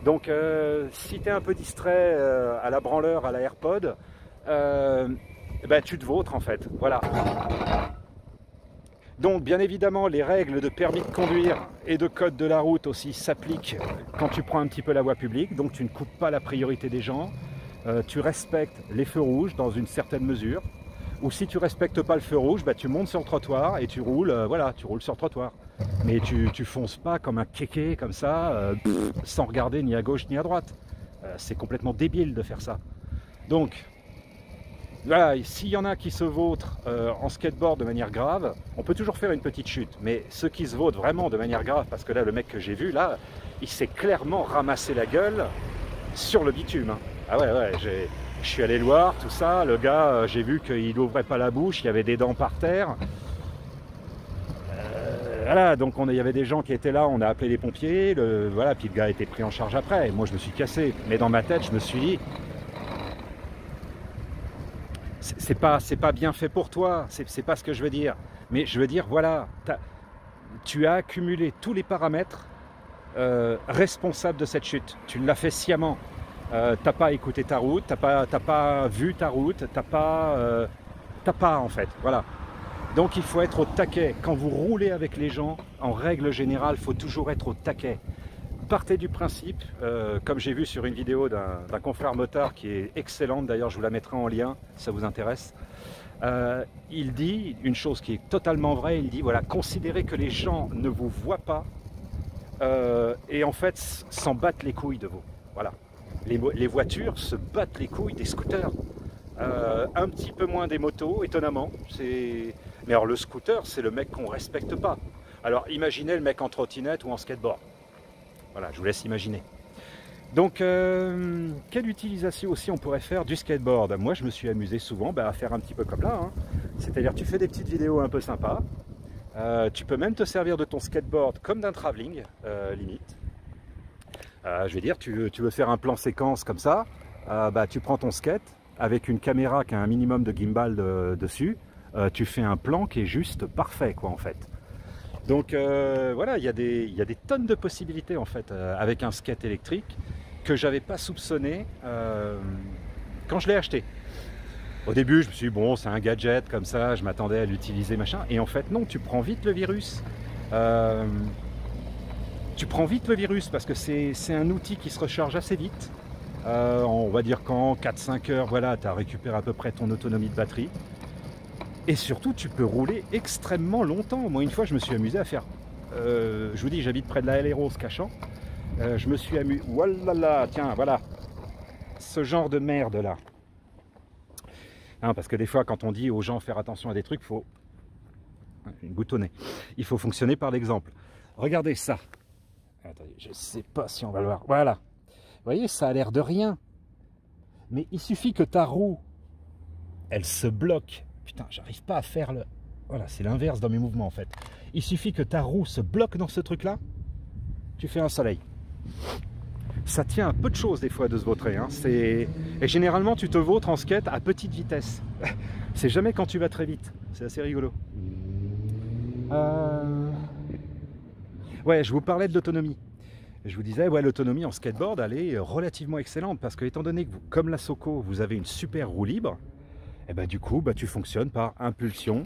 Donc si tu es un peu distrait à la branleur, à la AirPod, ben, tu te vautres en fait. Voilà. Donc bien évidemment, les règles de permis de conduire et de code de la route aussi s'appliquent quand tu prends un petit peu la voie publique. Donc tu ne coupes pas la priorité des gens, tu respectes les feux rouges dans une certaine mesure. Ou si tu respectes pas le feu rouge, bah, tu montes sur le trottoir et tu roules, voilà, tu roules sur le trottoir. Mais tu fonces pas comme un kéké comme ça, sans regarder ni à gauche ni à droite. C'est complètement débile de faire ça. Donc, voilà, s'il y en a qui se vautrent en skateboard de manière grave, on peut toujours faire une petite chute. Mais ceux qui se vautrent vraiment de manière grave, parce que là, le mec que j'ai vu, là, il s'est clairement ramassé la gueule sur le bitume. Hein. Ah ouais, je suis allé le voir, tout ça, le gars, j'ai vu qu'il n'ouvrait pas la bouche, il y avait des dents par terre. Voilà, donc il y avait des gens qui étaient là, on a appelé les pompiers, voilà, puis le gars a été pris en charge après. Et moi je me suis cassé, mais dans ma tête je me suis dit, c'est pas bien fait pour toi, c'est pas ce que je veux dire. Mais je veux dire, voilà, tu as accumulé tous les paramètres responsables de cette chute. Tu l'as fait sciemment. T'as pas écouté ta route, t'as pas vu ta route, t'as pas en fait, voilà. Donc il faut être au taquet. Quand vous roulez avec les gens, en règle générale, il faut toujours être au taquet. Partez du principe, comme j'ai vu sur une vidéo d'un confrère motard qui est excellente, d'ailleurs je vous la mettrai en lien si ça vous intéresse. Il dit une chose qui est totalement vraie, il dit voilà, considérez que les gens ne vous voient pas et en fait s'en battent les couilles de vous. Voilà. Les voitures se battent les couilles des scooters. Un petit peu moins des motos, étonnamment. Mais alors le scooter, c'est le mec qu'on respecte pas. Alors imaginez le mec en trottinette ou en skateboard. Voilà, je vous laisse imaginer. Donc, quelle utilisation aussi on pourrait faire du skateboard? Moi, je me suis amusé souvent à faire un petit peu comme là. Hein. C'est-à-dire, tu fais des petites vidéos un peu sympas. Tu peux même te servir de ton skateboard comme d'un travelling, limite. Je vais dire, tu veux faire un plan séquence comme ça, tu prends ton skate avec une caméra qui a un minimum de gimbal dessus. Tu fais un plan qui est juste parfait, quoi, en fait. Donc voilà, il y a des tonnes de possibilités en fait avec un skate électrique que j'avais pas soupçonné quand je l'ai acheté. Au début, je me suis dit, bon, c'est un gadget comme ça, je m'attendais à l'utiliser, machin. Et en fait, non, tu prends vite le virus. Tu prends vite le virus parce que c'est un outil qui se recharge assez vite. On va dire qu'en 4-5 heures, voilà, tu as récupéré à peu près ton autonomie de batterie. Et surtout, tu peux rouler extrêmement longtemps. Moi, une fois, je me suis amusé à faire... je vous dis, j'habite près de la LRO, Cachan. Je me suis amusé... Voilà, tiens, voilà. Ce genre de merde, là. Hein, parce que des fois, quand on dit aux gens faire attention à des trucs, il faut... Une goutte au nez. Il faut fonctionner par l'exemple. Regardez ça. Attendez, je ne sais pas si on va le voir. Voilà. Vous voyez, ça a l'air de rien. Mais il suffit que ta roue, elle se bloque. Putain, j'arrive pas à faire le... Voilà, c'est l'inverse dans mes mouvements en fait. Il suffit que ta roue se bloque dans ce truc-là, tu fais un soleil. Ça tient à peu de choses des fois de se vautrer. Hein. Et généralement, tu te vautres en skate à petite vitesse. C'est jamais quand tu vas très vite. C'est assez rigolo. Ouais, je vous parlais de l'autonomie. Je vous disais, ouais, l'autonomie en skateboard, elle est relativement excellente parce que étant donné que vous, comme la Soko, vous avez une super roue libre, et ben du coup, tu fonctionnes par impulsion,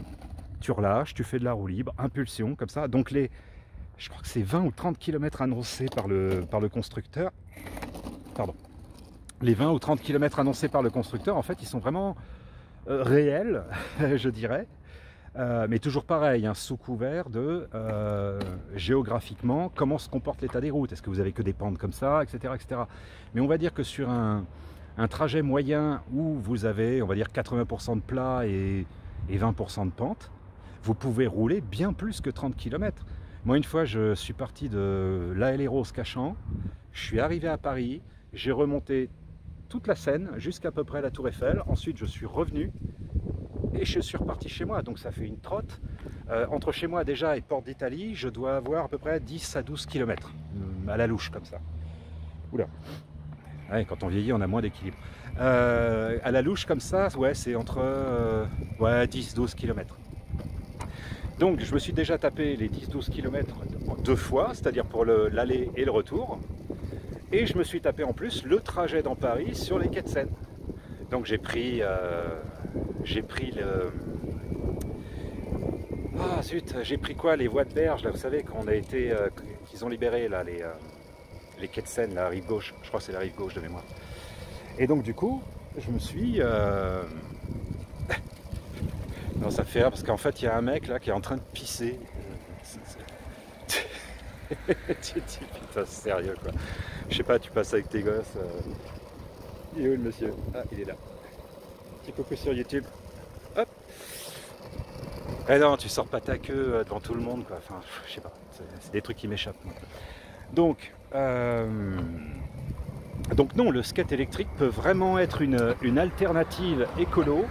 tu relâches, tu fais de la roue libre, impulsion, comme ça. Donc je crois que c'est 20 ou 30 km annoncés par le constructeur. Pardon. Les 20 ou 30 km annoncés par le constructeur, en fait, ils sont vraiment réels, je dirais. Mais toujours pareil, hein, sous couvert de géographiquement comment se comporte l'état des routes. Est-ce que vous avez que des pentes comme ça, etc., etc. Mais on va dire que sur un trajet moyen où vous avez, on va dire, 80% de plat et 20% de pente, vous pouvez rouler bien plus que 30 km. Moi, une fois, je suis parti de La LRO Cachan, je suis arrivé à Paris, j'ai remonté toute la Seine jusqu'à peu près la Tour Eiffel. Ensuite, je suis revenu et je suis reparti chez moi. Donc, ça fait une trotte. Entre chez moi déjà et Porte d'Italie, je dois avoir à peu près 10 à 12 km à la louche, comme ça. Oula. Ouais, quand on vieillit, on a moins d'équilibre. À la louche, comme ça, ouais, c'est entre 10-12 km. Donc, je me suis déjà tapé les 10-12 km deux fois, c'est-à-dire pour l'aller et le retour. Et je me suis tapé en plus le trajet dans Paris sur les quais de Seine. Donc, j'ai pris le... Ah zut, j'ai pris quoi? Les voies de berge, là, vous savez, quand on a été... qu'ils ont libéré, là, les quais de Seine, la rive gauche. Je crois que c'est la rive gauche de mémoire. Et donc, du coup, je me suis... Non, ça fait rire parce qu'en fait, il y a un mec là qui est en train de pisser. Tu dis, putain, c'est sérieux quoi. Je sais pas, tu passes avec tes gosses. Il est où le monsieur? Ah, il est là. Petit coucou sur YouTube. Hop. Eh non, tu sors pas ta queue devant tout le monde quoi. Enfin, je sais pas. C'est des trucs qui m'échappent. Donc non, le skate électrique peut vraiment être une alternative écolo.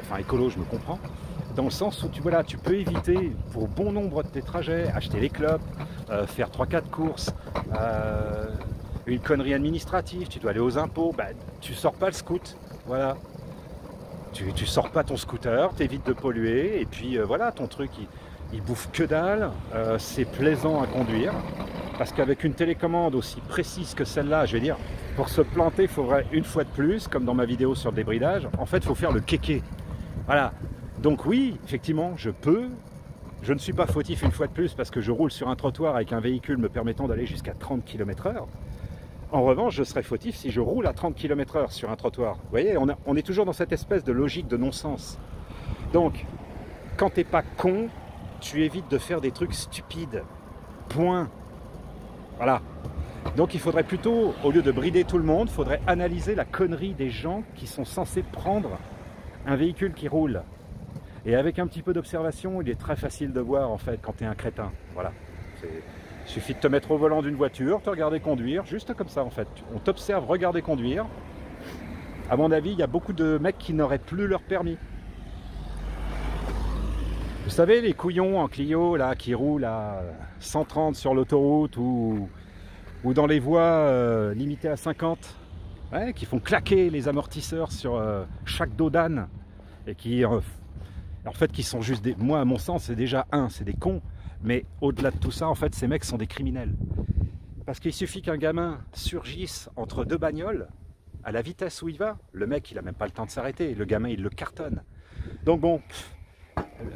Enfin écolo, je me comprends, dans le sens où tu peux éviter pour bon nombre de tes trajets, acheter les clopes, faire 3-4 courses, une connerie administrative, tu dois aller aux impôts, tu sors pas le scoot, voilà. Tu sors pas ton scooter, t'évites de polluer, et puis voilà, ton truc il bouffe que dalle, c'est plaisant à conduire, parce qu'avec une télécommande aussi précise que celle-là, je vais dire, pour se planter, il faudrait une fois de plus, comme dans ma vidéo sur le débridage, en fait, il faut faire le kéké. Voilà. Donc oui, effectivement, je ne suis pas fautif une fois de plus, parce que je roule sur un trottoir avec un véhicule me permettant d'aller jusqu'à 30 km/h. En revanche, je serais fautif si je roule à 30 km/h sur un trottoir. Vous voyez, on est toujours dans cette espèce de logique de non-sens. Donc, quand t'es pas con, tu évites de faire des trucs stupides. Point. Voilà. Donc il faudrait plutôt, au lieu de brider tout le monde, il faudrait analyser la connerie des gens qui sont censés prendre un véhicule qui roule. Et avec un petit peu d'observation, il est très facile de voir en fait quand tu es un crétin. Voilà. Il suffit de te mettre au volant d'une voiture, te regarder conduire, juste comme ça en fait. On t'observe regarder conduire. À mon avis, il y a beaucoup de mecs qui n'auraient plus leur permis. Vous savez, les couillons en Clio là, qui roulent à 130 sur l'autoroute ou dans les voies limitées à 50, ouais, qui font claquer les amortisseurs sur chaque dos d'âne et qui en fait qui sont juste des... Moi à mon sens c'est déjà c'est des cons, mais au-delà de tout ça en fait ces mecs sont des criminels. Parce qu'il suffit qu'un gamin surgisse entre deux bagnoles, à la vitesse où il va, le mec il a même pas le temps de s'arrêter, le gamin il le cartonne. Donc bon,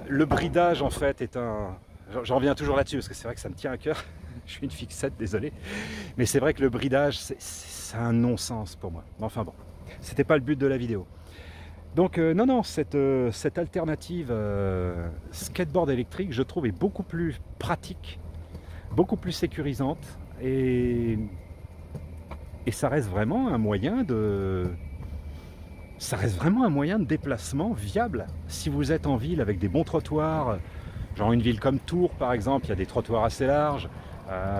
le bridage en fait est un... J'en reviens toujours là-dessus parce que c'est vrai que ça me tient à cœur. Je suis une fixette, désolé. Mais c'est vrai que le bridage, c'est un non-sens pour moi. Enfin bon, c'était pas le but de la vidéo. Donc non, cette alternative skateboard électrique, je trouve, est beaucoup plus pratique, beaucoup plus sécurisante. Et ça reste vraiment un moyen de... Ça reste vraiment un moyen de déplacement viable. Si vous êtes en ville avec des bons trottoirs, genre une ville comme Tours par exemple, il y a des trottoirs assez larges,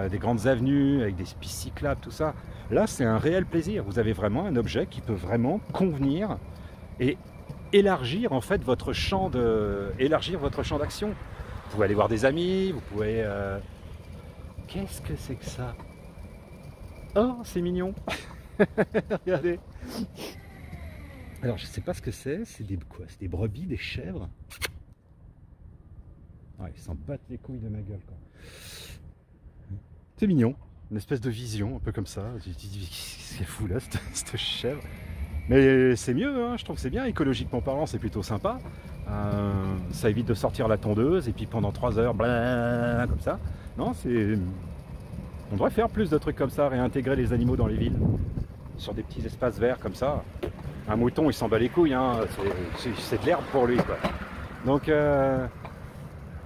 des grandes avenues avec des pistes cyclables, tout ça. Là, c'est un réel plaisir. Vous avez vraiment un objet qui peut vraiment convenir et élargir en fait votre champ d'action. Vous pouvez aller voir des amis, vous pouvez... Qu'est-ce que c'est que ça? Oh, c'est mignon. Regardez. Alors, je sais pas ce que c'est. C'est des quoi? C'est des brebis, des chèvres. Ouais, ils s'en battent les couilles de ma gueule, quoi. C'est mignon, une espèce de vision, un peu comme ça. C'est fou là, cette chèvre. Mais c'est mieux, hein, je trouve que c'est bien, écologiquement parlant, c'est plutôt sympa. Ça évite de sortir la tondeuse et puis pendant 3 heures, blablabla, comme ça. Non, c'est... On devrait faire plus de trucs comme ça, réintégrer les animaux dans les villes. Sur des petits espaces verts comme ça. Un mouton, il s'en bat les couilles, hein. C'est de l'herbe pour lui, quoi. Donc... ouais,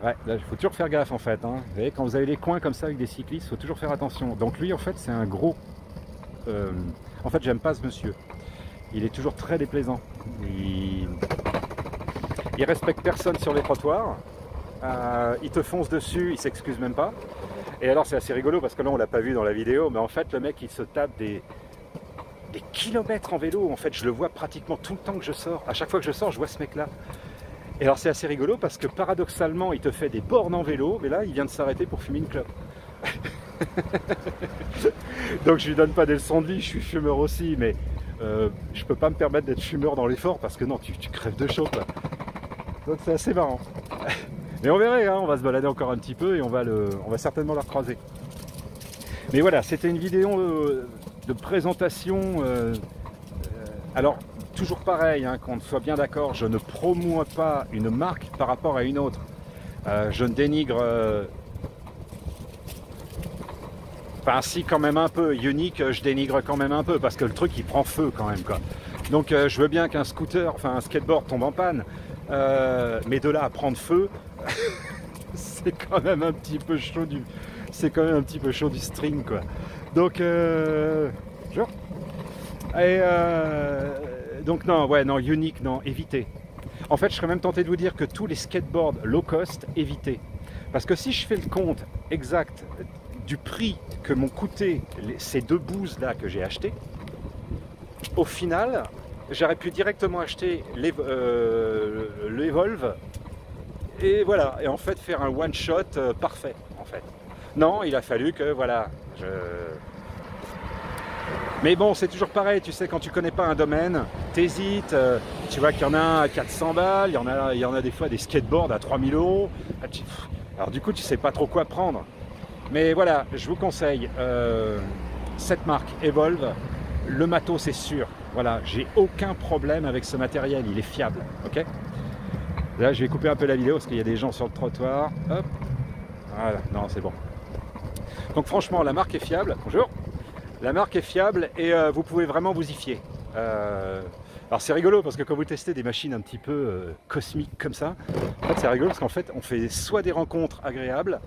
là, il faut toujours faire gaffe en fait. Hein. Vous voyez, quand vous avez les coins comme ça avec des cyclistes, il faut toujours faire attention. Donc lui, en fait, c'est un gros... En fait, j'aime pas ce monsieur. Il est toujours très déplaisant. Il respecte personne sur les trottoirs. Il te fonce dessus, il s'excuse même pas. Et alors, c'est assez rigolo parce que là, on l'a pas vu dans la vidéo, mais en fait, le mec, il se tape des kilomètres en vélo. En fait, je le vois pratiquement tout le temps que je sors. À chaque fois que je sors, je vois ce mec-là. Et alors c'est assez rigolo parce que paradoxalement il te fait des bornes en vélo, mais là il vient de s'arrêter pour fumer une clope. Donc je lui donne pas des leçons de vie, je suis fumeur aussi, mais je peux pas me permettre d'être fumeur dans l'effort parce que non, tu crèves de chaud, quoi. Donc c'est assez marrant. Mais on verra, hein, on va se balader encore un petit peu et on va certainement le recroiser. Mais voilà, c'était une vidéo de présentation. Alors toujours pareil, hein, qu'on soit bien d'accord, je ne promouvois pas une marque par rapport à une autre. Je ne dénigre... Enfin si, quand même un peu. Unique, je dénigre quand même un peu, parce que le truc il prend feu quand même, quoi. Donc je veux bien qu'un scooter, enfin un skateboard tombe en panne, mais de là à prendre feu, c'est quand même un petit peu chaud du... C'est quand même un petit peu chaud du string, quoi. Donc, genre... Et... donc non, ouais, non, unique, non, évitez. En fait, je serais même tenté de vous dire que tous les skateboards low cost, évitez. Parce que si je fais le compte exact du prix que m'ont coûté ces deux bouses là que j'ai achetées, au final, j'aurais pu directement acheter l'Evolve et voilà, et en fait faire un one shot parfait, en fait. Non, il a fallu que, voilà, Mais bon, c'est toujours pareil, tu sais, quand tu connais pas un domaine, t'hésites, tu vois qu'il y en a un à 400 balles, il y en a des fois des skateboards à 3000 €. Alors du coup, tu sais pas trop quoi prendre. Mais voilà, je vous conseille cette marque Evolve, le matos c'est sûr. Voilà, j'ai aucun problème avec ce matériel, il est fiable, ok? Là, je vais couper un peu la vidéo parce qu'il y a des gens sur le trottoir. Hop, voilà, non, c'est bon. Donc franchement, la marque est fiable. Bonjour. La marque est fiable et vous pouvez vraiment vous y fier. Alors c'est rigolo parce que quand vous testez des machines un petit peu cosmiques comme ça, en fait c'est rigolo parce qu'en fait on fait soit des rencontres agréables,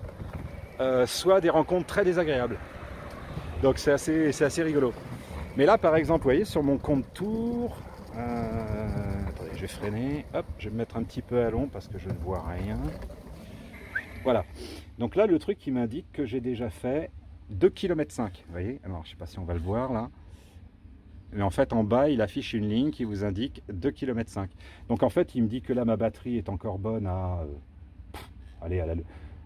soit des rencontres très désagréables. Donc c'est assez rigolo. Mais là par exemple, vous voyez sur mon compte tour, attendez, je vais freiner, hop, je vais me mettre un petit peu à long parce que je ne vois rien. Voilà, donc là le truc qui m'indique que j'ai déjà fait 2,5 km, vous voyez, alors je sais pas si on va le voir là. Mais en fait en bas il affiche une ligne qui vous indique 2,5 km. Donc en fait il me dit que là ma batterie est encore bonne à... allez, en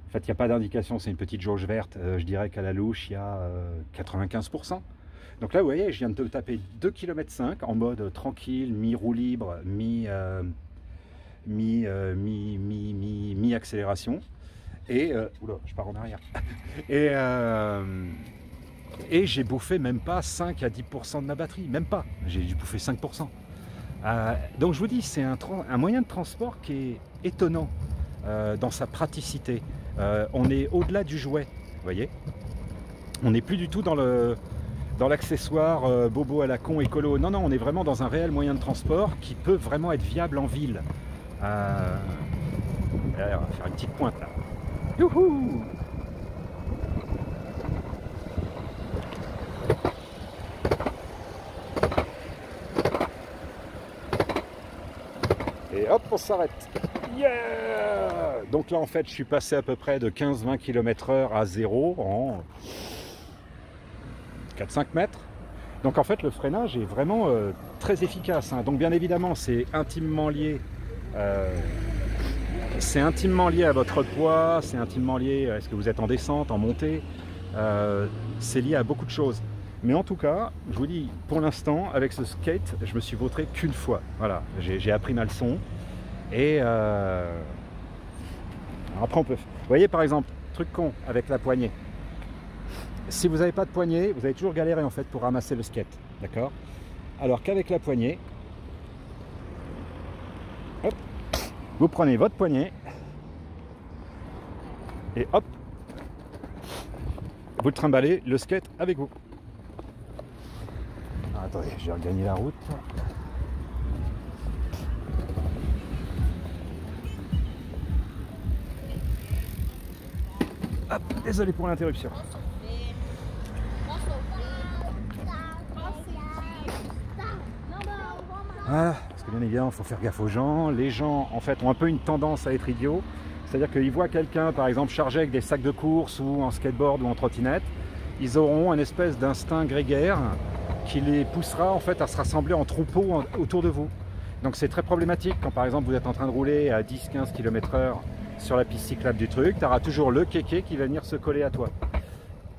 fait il n'y a pas d'indication, c'est une petite jauge verte, je dirais qu'à la louche il y a 95%. Donc là vous voyez je viens de taper 2,5 km en mode tranquille, mi-roue libre, mi-accélération. Et oula, je pars en arrière. Et j'ai bouffé même pas 5 à 10% de ma batterie, même pas. J'ai dû bouffer 5%. Donc je vous dis, c'est un moyen de transport qui est étonnant dans sa praticité. On est au-delà du jouet, vous voyez. On n'est plus du tout dans l'accessoire bobo à la con écolo. Non, non, on est vraiment dans un réel moyen de transport qui peut vraiment être viable en ville. Allez, on va faire une petite pointe là. Youhou! Et hop, on s'arrête. Yeah! Donc là, en fait, je suis passé à peu près de 15-20 km/h à 0 en 4-5 mètres. Donc en fait, le freinage est vraiment très efficace. Hein. Donc bien évidemment, c'est intimement lié. C'est intimement lié à votre poids, c'est intimement lié à est-ce que vous êtes en descente, en montée, c'est lié à beaucoup de choses. Mais en tout cas, je vous dis, pour l'instant, avec ce skate, je me suis vautré qu'une fois. Voilà, j'ai appris ma leçon. Et après, on peut... Vous voyez, par exemple, truc con avec la poignée. Si vous n'avez pas de poignée, vous allez toujours galérer en fait pour ramasser le skate. D'accord? Alors qu'avec la poignée, hop, vous prenez votre poignet et hop, vous trimballez le skate avec vous. Ah, attendez, j'ai regagné la route. Hop, désolé pour l'interruption. Voilà, parce que bien évidemment, il faut faire gaffe aux gens. Les gens, en fait, ont un peu une tendance à être idiots. C'est-à-dire qu'ils voient quelqu'un, par exemple, chargé avec des sacs de course ou en skateboard ou en trottinette. Ils auront un espèce d'instinct grégaire qui les poussera, en fait, à se rassembler en troupeau autour de vous. Donc c'est très problématique quand, par exemple, vous êtes en train de rouler à 10-15 km/h sur la piste cyclable du truc. Tu auras toujours le kéké qui va venir se coller à toi.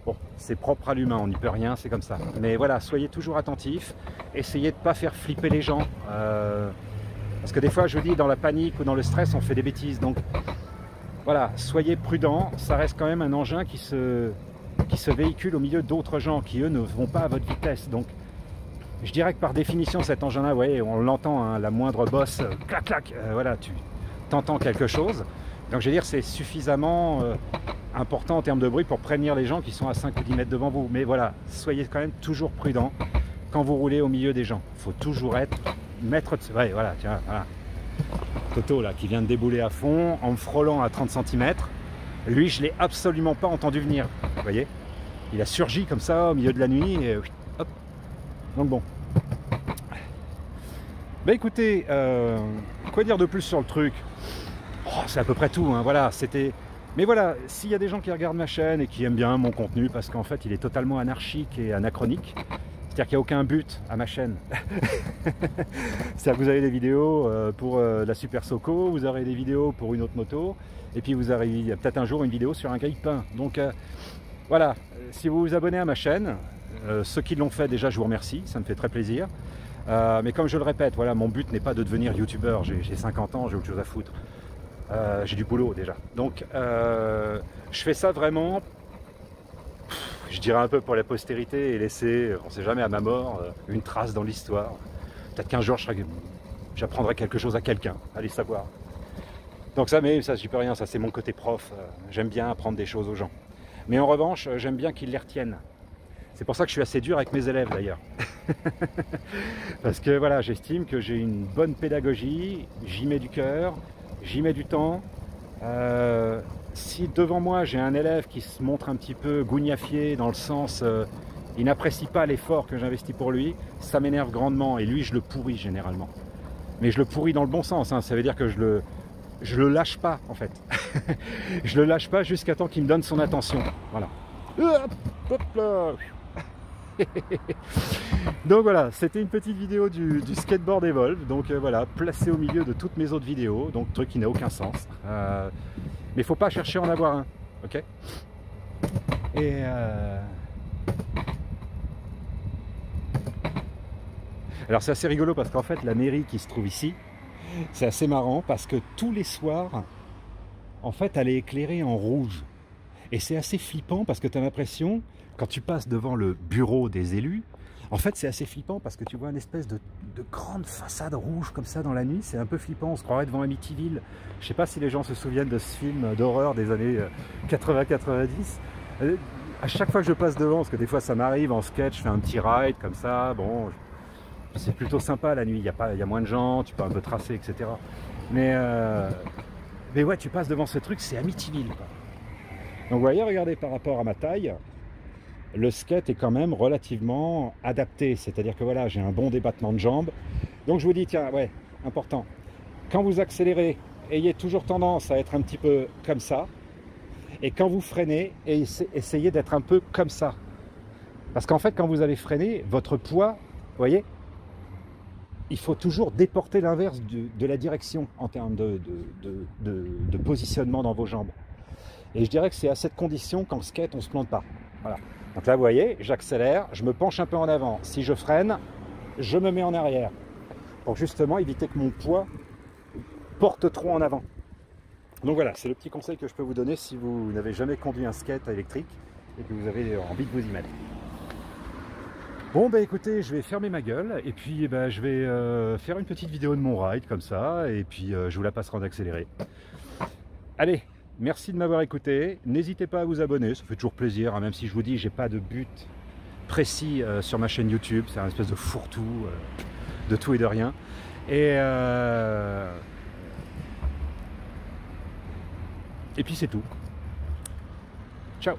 Bon, c'est propre à l'humain, on n'y peut rien, c'est comme ça. Mais voilà, soyez toujours attentifs, essayez de ne pas faire flipper les gens. Parce que des fois, je vous dis, dans la panique ou dans le stress, on fait des bêtises. Donc voilà, soyez prudents, ça reste quand même un engin qui se véhicule au milieu d'autres gens qui, eux, ne vont pas à votre vitesse. Donc je dirais que par définition, cet engin-là, vous voyez, on l'entend, hein, la moindre bosse, clac, clac, voilà, tu t'entends quelque chose. Donc je veux dire, c'est suffisamment... important en termes de bruit pour prévenir les gens qui sont à 5 ou 10 mètres devant vous. Mais voilà, soyez quand même toujours prudent quand vous roulez au milieu des gens. Il faut toujours être maître de... Ouais, voilà, tiens, voilà. Toto, là, qui vient de débouler à fond, en me frôlant à 30 cm. Lui, je ne l'ai absolument pas entendu venir. Vous voyez? Il a surgi comme ça, au milieu de la nuit, et hop. Donc bon. Bah écoutez, quoi dire de plus sur le truc? Oh, c'est à peu près tout, hein, voilà, c'était... Mais voilà, s'il y a des gens qui regardent ma chaîne et qui aiment bien mon contenu, parce qu'en fait il est totalement anarchique et anachronique, c'est-à-dire qu'il n'y a aucun but à ma chaîne. C'est-à-dire que vous avez des vidéos pour la Super Soco, vous aurez des vidéos pour une autre moto, et puis vous aurez peut-être un jour une vidéo sur un grille-pain. Donc voilà, si vous vous abonnez à ma chaîne, ceux qui l'ont fait déjà, je vous remercie, ça me fait très plaisir. Mais comme je le répète, voilà, mon but n'est pas de devenir youtubeur, j'ai 50 ans, j'ai autre chose à foutre. J'ai du boulot déjà. Donc je fais ça vraiment, je dirais un peu pour la postérité et laisser, on ne sait jamais à ma mort, une trace dans l'histoire. Peut-être qu'un jour j'apprendrai quelque chose à quelqu'un, allez savoir. Donc ça, mais ça j'y peux rien, ça c'est mon côté prof. J'aime bien apprendre des choses aux gens. Mais en revanche, j'aime bien qu'ils les retiennent. C'est pour ça que je suis assez dur avec mes élèves d'ailleurs. Parce que voilà, j'estime que j'ai une bonne pédagogie, j'y mets du cœur, j'y mets du temps. Si devant moi j'ai un élève qui se montre un petit peu gougnafié dans le sens il n'apprécie pas l'effort que j'investis pour lui, ça m'énerve grandement et lui je le pourris généralement. Mais je le pourris dans le bon sens, hein. Ça veut dire que je le lâche pas en fait. Je le lâche pas jusqu'à temps qu'il me donne son attention. Voilà. Hop là. Donc voilà, c'était une petite vidéo du skateboard Evolve. Donc voilà, placé au milieu de toutes mes autres vidéos. Donc truc qui n'a aucun sens. Mais il faut pas chercher à en avoir un. Ok. Et alors c'est assez rigolo parce qu'en fait la mairie qui se trouve ici, c'est assez marrant parce que tous les soirs, en fait, elle est éclairée en rouge. Et c'est assez flippant parce que tu as l'impression, quand tu passes devant le bureau des élus, en fait c'est assez flippant parce que tu vois une espèce de grande façade rouge comme ça dans la nuit. C'est un peu flippant, on se croirait devant Amityville. Je sais pas si les gens se souviennent de ce film d'horreur des années 80-90. À chaque fois que je passe devant, parce que des fois ça m'arrive en sketch, je fais un petit ride comme ça, bon... C'est plutôt sympa la nuit, il y a moins de gens, tu peux un peu tracer, etc. Mais ouais, tu passes devant ce truc, c'est Amityville, quoi. Donc vous voyez, regardez, par rapport à ma taille, le skate est quand même relativement adapté. C'est-à-dire que voilà, j'ai un bon débattement de jambes. Donc je vous dis, tiens, ouais, important. Quand vous accélérez, ayez toujours tendance à être un petit peu comme ça. Et quand vous freinez, essayez d'être un peu comme ça. Parce qu'en fait, quand vous allez freiner, votre poids, vous voyez, il faut toujours déporter l'inverse de la direction en termes de positionnement dans vos jambes. Et je dirais que c'est à cette condition qu'en skate, on ne se plante pas. Voilà. Donc là, vous voyez, j'accélère, je me penche un peu en avant. Si je freine, je me mets en arrière. Pour justement éviter que mon poids porte trop en avant. Donc voilà, c'est le petit conseil que je peux vous donner si vous n'avez jamais conduit un skate électrique et que vous avez envie de vous y mettre. Bon bah écoutez, je vais fermer ma gueule et puis bah, je vais faire une petite vidéo de mon ride comme ça et puis je vous la passerai en accéléré. Allez, merci de m'avoir écouté, n'hésitez pas à vous abonner, ça fait toujours plaisir, hein, même si je vous dis j'ai pas de but précis sur ma chaîne YouTube, c'est un espèce de fourre-tout de tout et de rien. Et puis c'est tout. Ciao.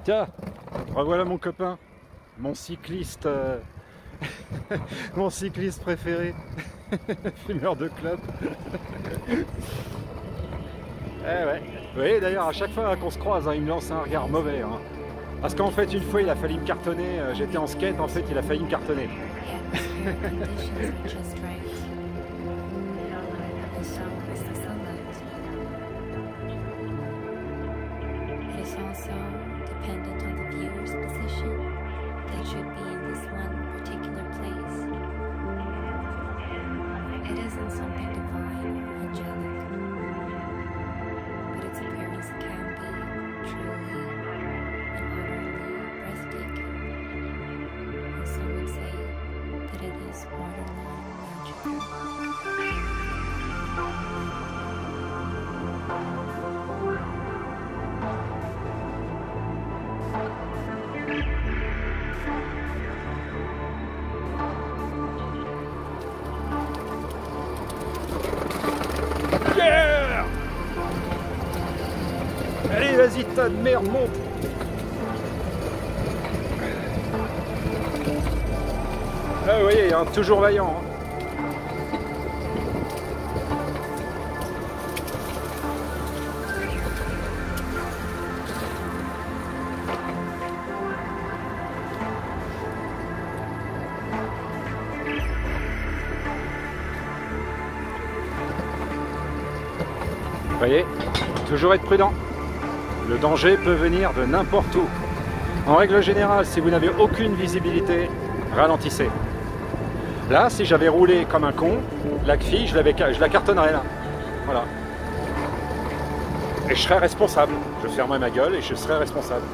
Tiens, revoilà mon copain, mon cycliste, mon cycliste préféré, fumeur de clope. Eh ouais. Vous voyez d'ailleurs à chaque fois qu'on se croise, hein, il me lance un regard mauvais. Hein. Parce qu'en fait une fois il a failli me cartonner, j'étais en skate, en fait il a failli me cartonner. Yeah! Allez, vas-y, tas de merde, monte! Ah, vous voyez, il y a un toujours vaillant. Hein. voyez, toujours être prudent. Le danger peut venir de n'importe où. En règle générale, si vous n'avez aucune visibilité, ralentissez. Là, si j'avais roulé comme un con, la fille, je la cartonnerais là. Voilà. Et je serais responsable. Je fermerais ma gueule et je serais responsable.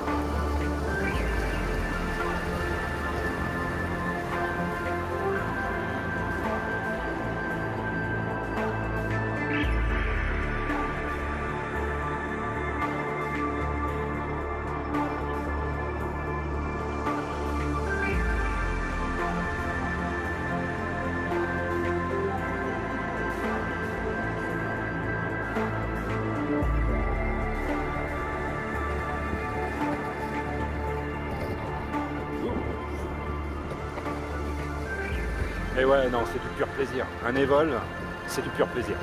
Et ouais, non, c'est du pur plaisir. Un Evolve, c'est du pur plaisir.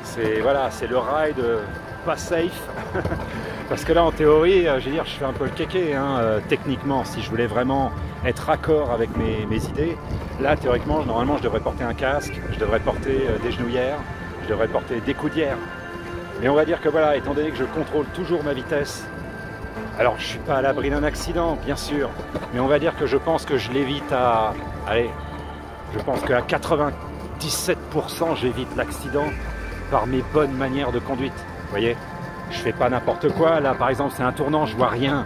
C'est voilà, c'est le ride pas safe. Parce que là, en théorie, je veux dire, je fais un peu le kéké, hein, techniquement, si je voulais vraiment être raccord avec mes idées. Là, théoriquement, normalement, je devrais porter un casque, je devrais porter des genouillères, je devrais porter des coudières. Mais on va dire que voilà, étant donné que je contrôle toujours ma vitesse, alors je suis pas à l'abri d'un accident, bien sûr, mais on va dire que je pense que je l'évite à... Allez, je pense qu'à 97% j'évite l'accident par mes bonnes manières de conduite. Vous voyez, je fais pas n'importe quoi. Là, par exemple, c'est un tournant, je vois rien.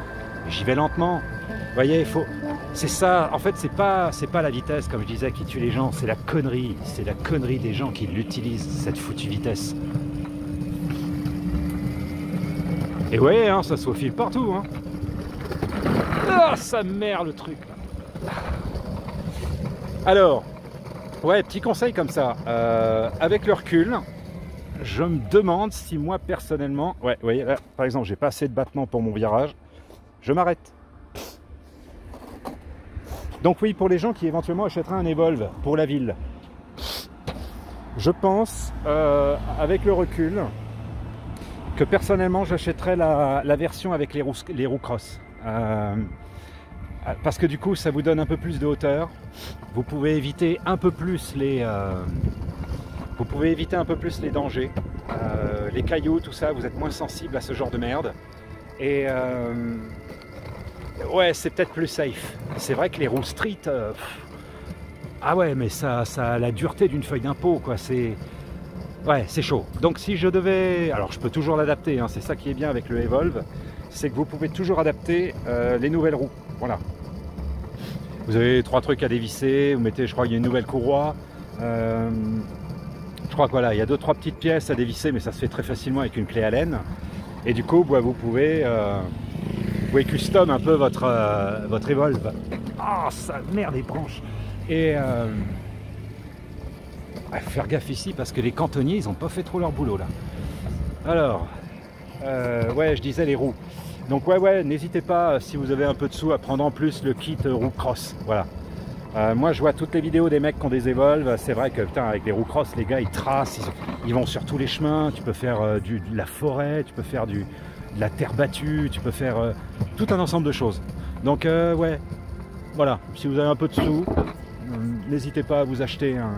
J'y vais lentement. Vous voyez, il faut... C'est ça. En fait, c'est pas la vitesse, comme je disais, qui tue les gens. C'est la connerie. C'est la connerie des gens qui l'utilisent, cette foutue vitesse. Et ouais, hein, ça se faufile partout. Hein. Ah, ça merde le truc. Là. Alors... Ouais, petit conseil comme ça, avec le recul, je me demande si moi personnellement, ouais, vous voyez, là, par exemple, j'ai pas assez de battement pour mon virage, je m'arrête. Donc oui, pour les gens qui éventuellement achèteraient un Evolve pour la ville, je pense, avec le recul, que personnellement j'achèterais la version avec les roues cross. Parce que du coup ça vous donne un peu plus de hauteur, vous pouvez éviter un peu plus les dangers, les cailloux, tout ça, vous êtes moins sensible à ce genre de merde et ouais, c'est peut-être plus safe. C'est vrai que les roues street, ah ouais, mais ça a la dureté d'une feuille d'impôt, quoi. C'est ouais, c'est chaud. Donc si je devais, alors je peux toujours l'adapter, hein, c'est ça qui est bien avec le Evolve, c'est que vous pouvez toujours adapter les nouvelles roues. Voilà. Vous avez 3 trucs à dévisser, vous mettez, je crois qu'il y a une nouvelle courroie. Je crois que voilà, il y a 2-3 petites pièces à dévisser, mais ça se fait très facilement avec une clé Allen. Et du coup, vous pouvez custom un peu votre Evolve. Ah, ça merde les branches. Et faut faire gaffe ici parce que les cantonniers, ils n'ont pas fait trop leur boulot là. Alors, ouais, je disais les roues. Donc ouais, n'hésitez pas, si vous avez un peu de sous, à prendre en plus le kit roue cross. Voilà. Moi, je vois toutes les vidéos des mecs qui ont des Evolve. C'est vrai que putain, avec les roues cross, les gars, ils tracent, ils vont sur tous les chemins. Tu peux faire de la forêt, tu peux faire de la terre battue, tu peux faire tout un ensemble de choses. Donc ouais, voilà. Si vous avez un peu de sous, n'hésitez pas à vous acheter un...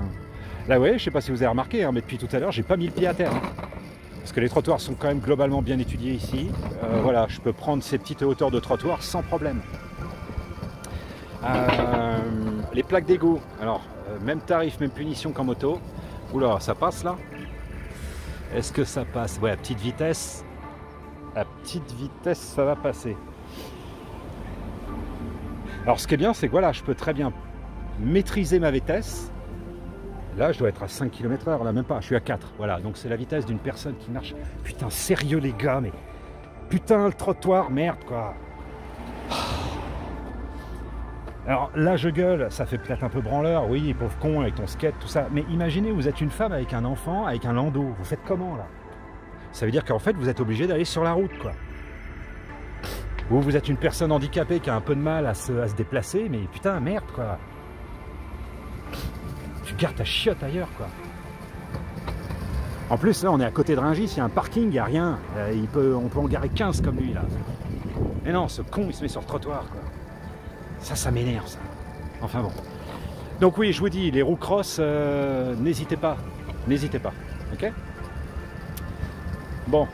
Là ouais, je sais pas si vous avez remarqué, hein, mais depuis tout à l'heure, j'ai pas mis le pied à terre. Hein. Parce que les trottoirs sont quand même globalement bien étudiés ici. Voilà, je peux prendre ces petites hauteurs de trottoir sans problème. Les plaques d'égout, alors même tarif, même punition qu'en moto. Oula, ça passe là? Est-ce que ça passe? Ouais, à petite vitesse, ça va passer. Alors ce qui est bien, c'est que voilà, je peux très bien maîtriser ma vitesse. Là, je dois être à 5 km/h, là, même pas, je suis à 4. Voilà, donc c'est la vitesse d'une personne qui marche. Putain, sérieux, les gars, mais... Putain, le trottoir, merde, quoi. Alors là, je gueule, ça fait peut-être un peu branleur. Oui, pauvre con, avec ton skate, tout ça. Mais imaginez, vous êtes une femme avec un enfant, avec un landau. Vous faites comment, là? Ça veut dire qu'en fait, vous êtes obligé d'aller sur la route, quoi. Ou vous êtes une personne handicapée qui a un peu de mal à se déplacer, mais putain, merde, quoi. Tu gardes ta chiotte ailleurs, quoi. En plus, là, on est à côté de Rungis, il y a un parking, il n'y a rien. On peut en garer 15 comme lui, là. Mais non, ce con, il se met sur le trottoir, quoi. Ça m'énerve, ça. Enfin bon. Donc oui, je vous dis, les roues cross, n'hésitez pas. N'hésitez pas, ok? Bon.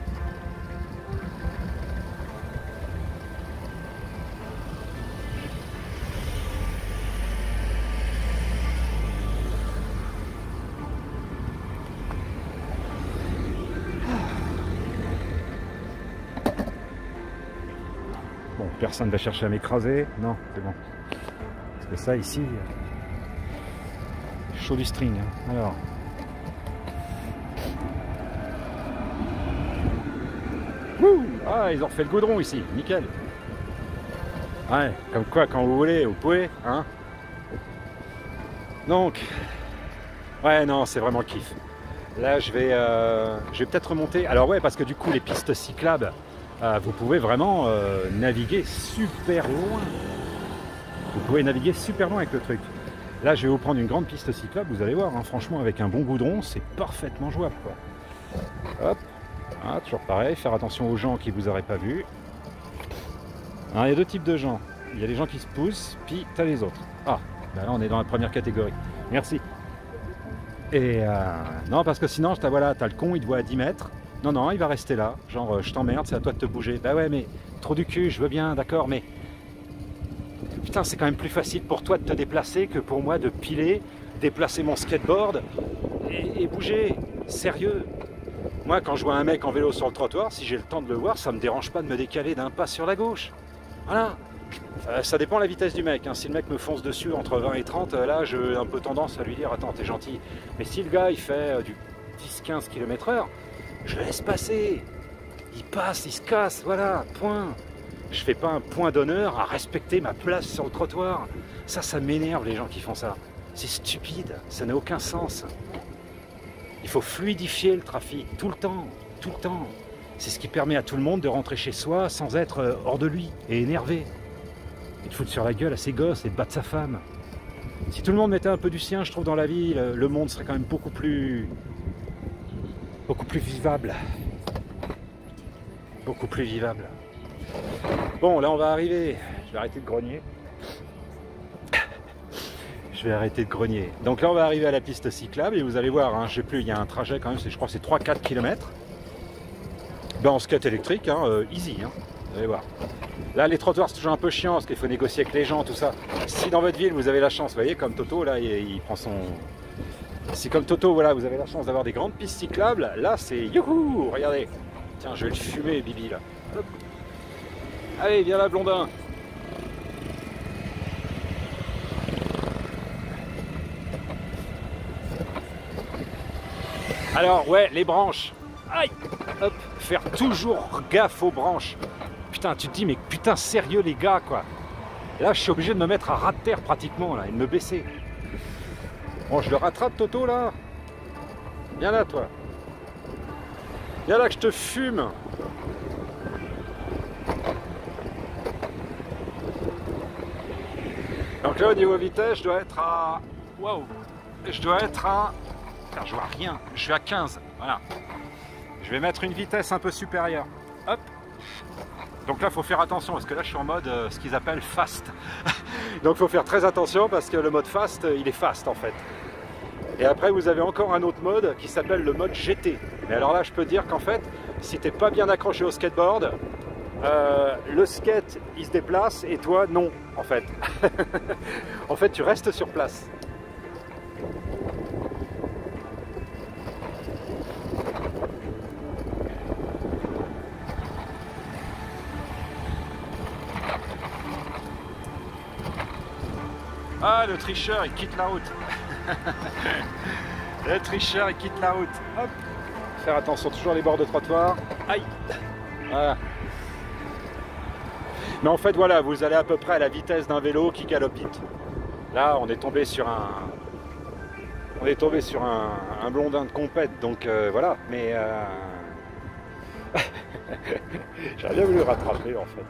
Bon, personne ne va chercher à m'écraser. Non, c'est bon. Parce que ça, ici, chaud du string. Hein. Alors. Wouh! Ah, ils ont refait le goudron ici. Nickel. Ouais, comme quoi, quand vous voulez, vous pouvez. Hein. Donc, ouais, non, c'est vraiment le kiff. Là, je vais peut-être remonter. Alors ouais, parce que du coup, les pistes cyclables, vous pouvez vraiment naviguer super loin. Vous pouvez naviguer super loin avec le truc. Là, je vais vous prendre une grande piste cyclable, vous allez voir, hein, franchement, avec un bon goudron, c'est parfaitement jouable, quoi. Hop, ah, toujours pareil, faire attention aux gens qui vous auraient pas vu. Il y a deux types de gens. Il y a les gens qui se poussent, puis tu as les autres. Ah, ben là, on est dans la première catégorie. Merci. Et non, parce que sinon, voilà, t'as le con, il te voit à 10 mètres. Non, non, il va rester là. Genre, je t'emmerde, c'est à toi de te bouger. Bah ouais, mais trop du cul, je veux bien, d'accord, mais... Putain, c'est quand même plus facile pour toi de te déplacer que pour moi de piler, déplacer mon skateboard et bouger. Sérieux. Moi, quand je vois un mec en vélo sur le trottoir, si j'ai le temps de le voir, ça me dérange pas de me décaler d'un pas sur la gauche. Voilà. Ça dépend de la vitesse du mec. Hein. Si le mec me fonce dessus entre 20 et 30, là, j'ai un peu tendance à lui dire « Attends, t'es gentil ». Mais si le gars, il fait du 10-15 km/h, je le laisse passer. Il passe, il se casse, voilà, point. Je fais pas un point d'honneur à respecter ma place sur le trottoir. Ça m'énerve les gens qui font ça. C'est stupide, ça n'a aucun sens. Il faut fluidifier le trafic, tout le temps, tout le temps. C'est ce qui permet à tout le monde de rentrer chez soi sans être hors de lui et énervé. Et de foutre sur la gueule à ses gosses et de battre sa femme. Si tout le monde mettait un peu du sien, je trouve, dans la vie, le monde serait quand même beaucoup plus vivable. Beaucoup plus vivable. Bon, là on va arriver. Je vais arrêter de grogner. Je vais arrêter de grogner. Donc là on va arriver à la piste cyclable et vous allez voir, hein, je sais plus, il y a un trajet quand même, je crois que c'est 3-4 km. Ben, en skate électrique, hein, easy, hein, vous allez voir. Là les trottoirs c'est toujours un peu chiant parce qu'il faut négocier avec les gens, tout ça. Si dans votre ville vous avez la chance, vous voyez, comme Toto, là il prend son... Si comme Toto, voilà, vous avez la chance d'avoir des grandes pistes cyclables, là c'est youhou, regardez. Tiens, je vais le fumer, Bibi, là. Hop. Allez, viens là, blondin. Alors, ouais, les branches. Aïe. Hop, faire toujours gaffe aux branches. Putain, tu te dis, mais putain, sérieux, les gars, quoi. Là, je suis obligé de me mettre à ras de terre, pratiquement, là, et de me baisser. Bon, je le rattrape, Toto, là. Viens là, toi. Viens là que je te fume. Donc là au niveau vitesse je dois être à... Waouh. Je dois être à... Car je vois rien. Je suis à 15. Voilà. Je vais mettre une vitesse un peu supérieure. Hop. Donc là il faut faire attention parce que là je suis en mode ce qu'ils appellent fast. Donc il faut faire très attention parce que le mode fast il est fast en fait. Et après vous avez encore un autre mode qui s'appelle le mode GT. Mais alors là je peux dire qu'en fait si t'es pas bien accroché au skateboard, le skate il se déplace et toi non en fait. En fait tu restes sur place. Ah, le tricheur il quitte la route. Le tricheur il quitte la route. Hop. Faire attention toujours les bords de trottoir. Aïe. Voilà. Mais en fait voilà, vous allez à peu près à la vitesse d'un vélo qui galope vite. Là on est tombé sur un blondin de compète, donc voilà, mais j'aurais bien voulu le rattraper en fait.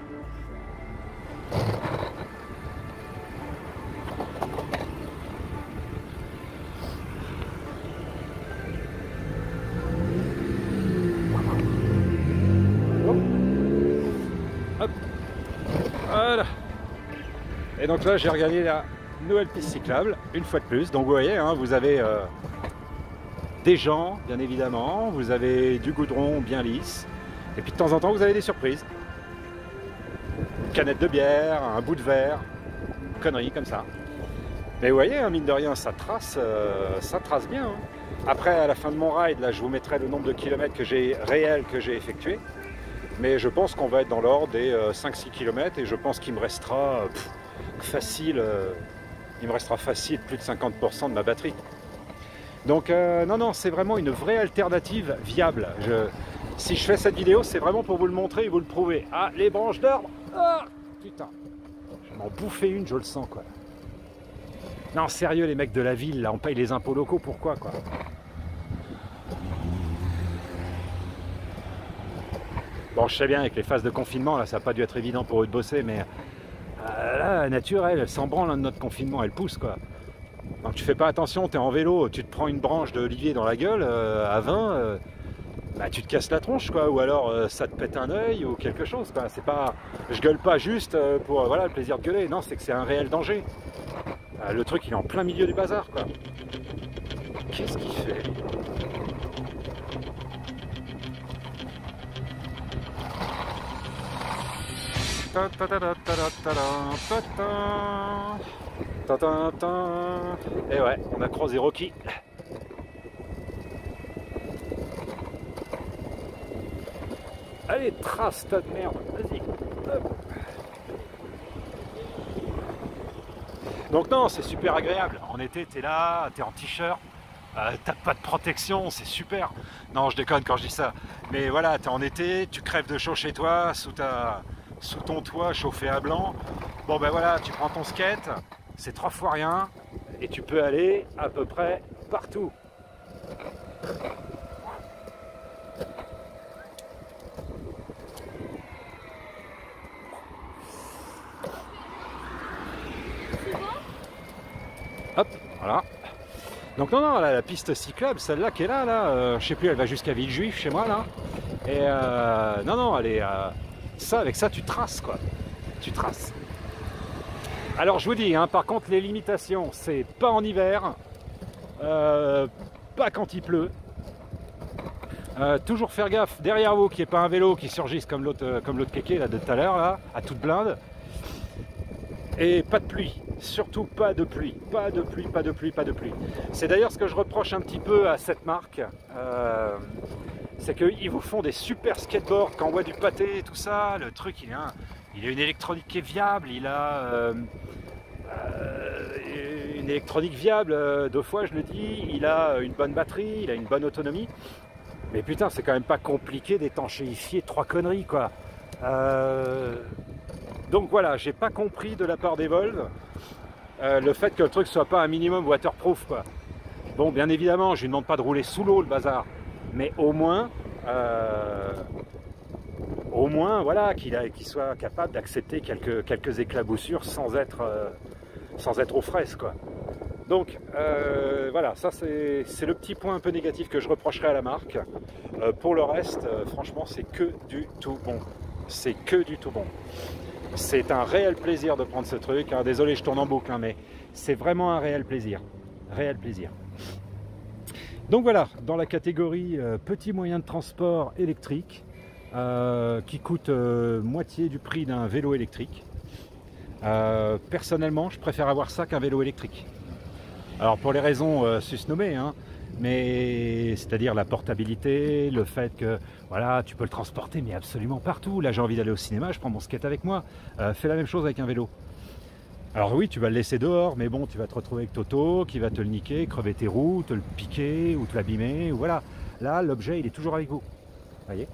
Hop. Voilà. Et donc là j'ai regagné la nouvelle piste cyclable une fois de plus. Donc vous voyez, hein, vous avez des gens, bien évidemment, vous avez du goudron bien lisse, et puis de temps en temps vous avez des surprises. Une canette de bière, un bout de verre, une connerie comme ça. Mais vous voyez, hein, mine de rien, ça trace bien. Hein. Après, à la fin de mon ride, là, je vous mettrai le nombre de kilomètres réels que j'ai effectués. Mais je pense qu'on va être dans l'ordre des 5-6 km et je pense qu'il me restera facile, plus de 50% de ma batterie. Donc non, c'est vraiment une vraie alternative viable. Si je fais cette vidéo, c'est vraiment pour vous le montrer et vous le prouver. Ah, les branches d'arbre. Ah, putain, je vais m'en bouffer une, je le sens quoi. Non, sérieux, les mecs de la ville, là, on paye les impôts locaux, pourquoi, quoi? Bon, je sais bien, avec les phases de confinement, là, ça n'a pas dû être évident pour eux de bosser, mais là, la nature, elle s'en branle de notre confinement, elle pousse, quoi. Donc tu fais pas attention, tu es en vélo, tu te prends une branche d'olivier dans la gueule, à 20, bah, tu te casses la tronche, quoi, ou alors ça te pète un œil, ou quelque chose, quoi. C'est pas... Je gueule pas juste pour voilà, le plaisir de gueuler, non, c'est que c'est un réel danger. Le truc il est en plein milieu du bazar quoi. Qu'est-ce qu'il fait? Et ouais, on a croisé Rocky. Allez, trace tas de merde, vas-y. Donc non, c'est super agréable. En été, t'es là, t'es en t-shirt, t'as pas de protection, c'est super. Non, je déconne quand je dis ça. Mais voilà, t'es en été, tu crèves de chaud chez toi, sous ton toit chauffé à blanc. Bon ben voilà, tu prends ton skate, c'est 3 fois rien, et tu peux aller à peu près partout. Hop, voilà. Donc non, là, la piste cyclable, celle-là qui est là, je sais plus, elle va jusqu'à Villejuif chez moi là. Et non, elle est ça, avec ça tu traces quoi. Tu traces. Alors je vous dis, hein, par contre les limitations, c'est pas en hiver, pas quand il pleut. Toujours faire gaffe derrière vous qu'il n'y ait pas un vélo qui surgisse comme l'autre kéké là de tout à l'heure là, à toute blinde. Et pas de pluie, surtout pas de pluie, pas de pluie, pas de pluie, pas de pluie. C'est d'ailleurs ce que je reproche un petit peu à cette marque, c'est qu'ils vous font des super skateboards quand on voit du pâté et tout ça, le truc il a une électronique qui est viable, il a une électronique viable, 2 fois je le dis, il a une bonne batterie, il a une bonne autonomie, mais putain c'est quand même pas compliqué d'étanchéifier 3 conneries quoi. Donc voilà, j'ai pas compris de la part d'Evolve le fait que le truc soit pas un minimum waterproof quoi. Bon, bien évidemment, je lui demande pas de rouler sous l'eau le bazar, mais au moins voilà, qu'il soit capable d'accepter quelques éclaboussures sans être aux fraises quoi. Donc voilà, ça c'est le petit point un peu négatif que je reprocherai à la marque. Pour le reste, franchement, c'est que du tout bon. C'est que du tout bon. C'est un réel plaisir de prendre ce truc. Alors, désolé, je tourne en boucle, hein, mais c'est vraiment un réel plaisir. Réel plaisir. Donc voilà, dans la catégorie petit moyen de transport électrique, qui coûte moitié du prix d'un vélo électrique. Personnellement, je préfère avoir ça qu'un vélo électrique. Alors pour les raisons susnommées, hein, mais c'est-à-dire la portabilité, le fait que voilà, tu peux le transporter mais absolument partout. Là j'ai envie d'aller au cinéma, je prends mon skate avec moi. Fais la même chose avec un vélo. Alors oui, tu vas le laisser dehors, mais bon, tu vas te retrouver avec Toto qui va te le niquer, crever tes roues, te le piquer ou te l'abîmer, ou voilà. Là, l'objet, il est toujours avec vous. Voyez.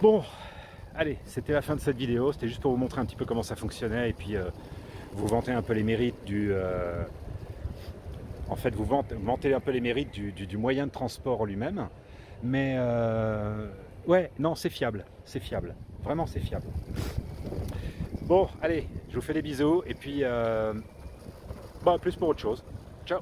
Bon, allez, c'était la fin de cette vidéo. C'était juste pour vous montrer un petit peu comment ça fonctionnait et puis vous vanter un peu les mérites du... En fait, vous vantez un peu les mérites du moyen de transport lui-même. Mais ouais, non, c'est fiable. C'est fiable. Vraiment, c'est fiable. Bon, allez, je vous fais des bisous et puis bah, plus pour autre chose. Ciao.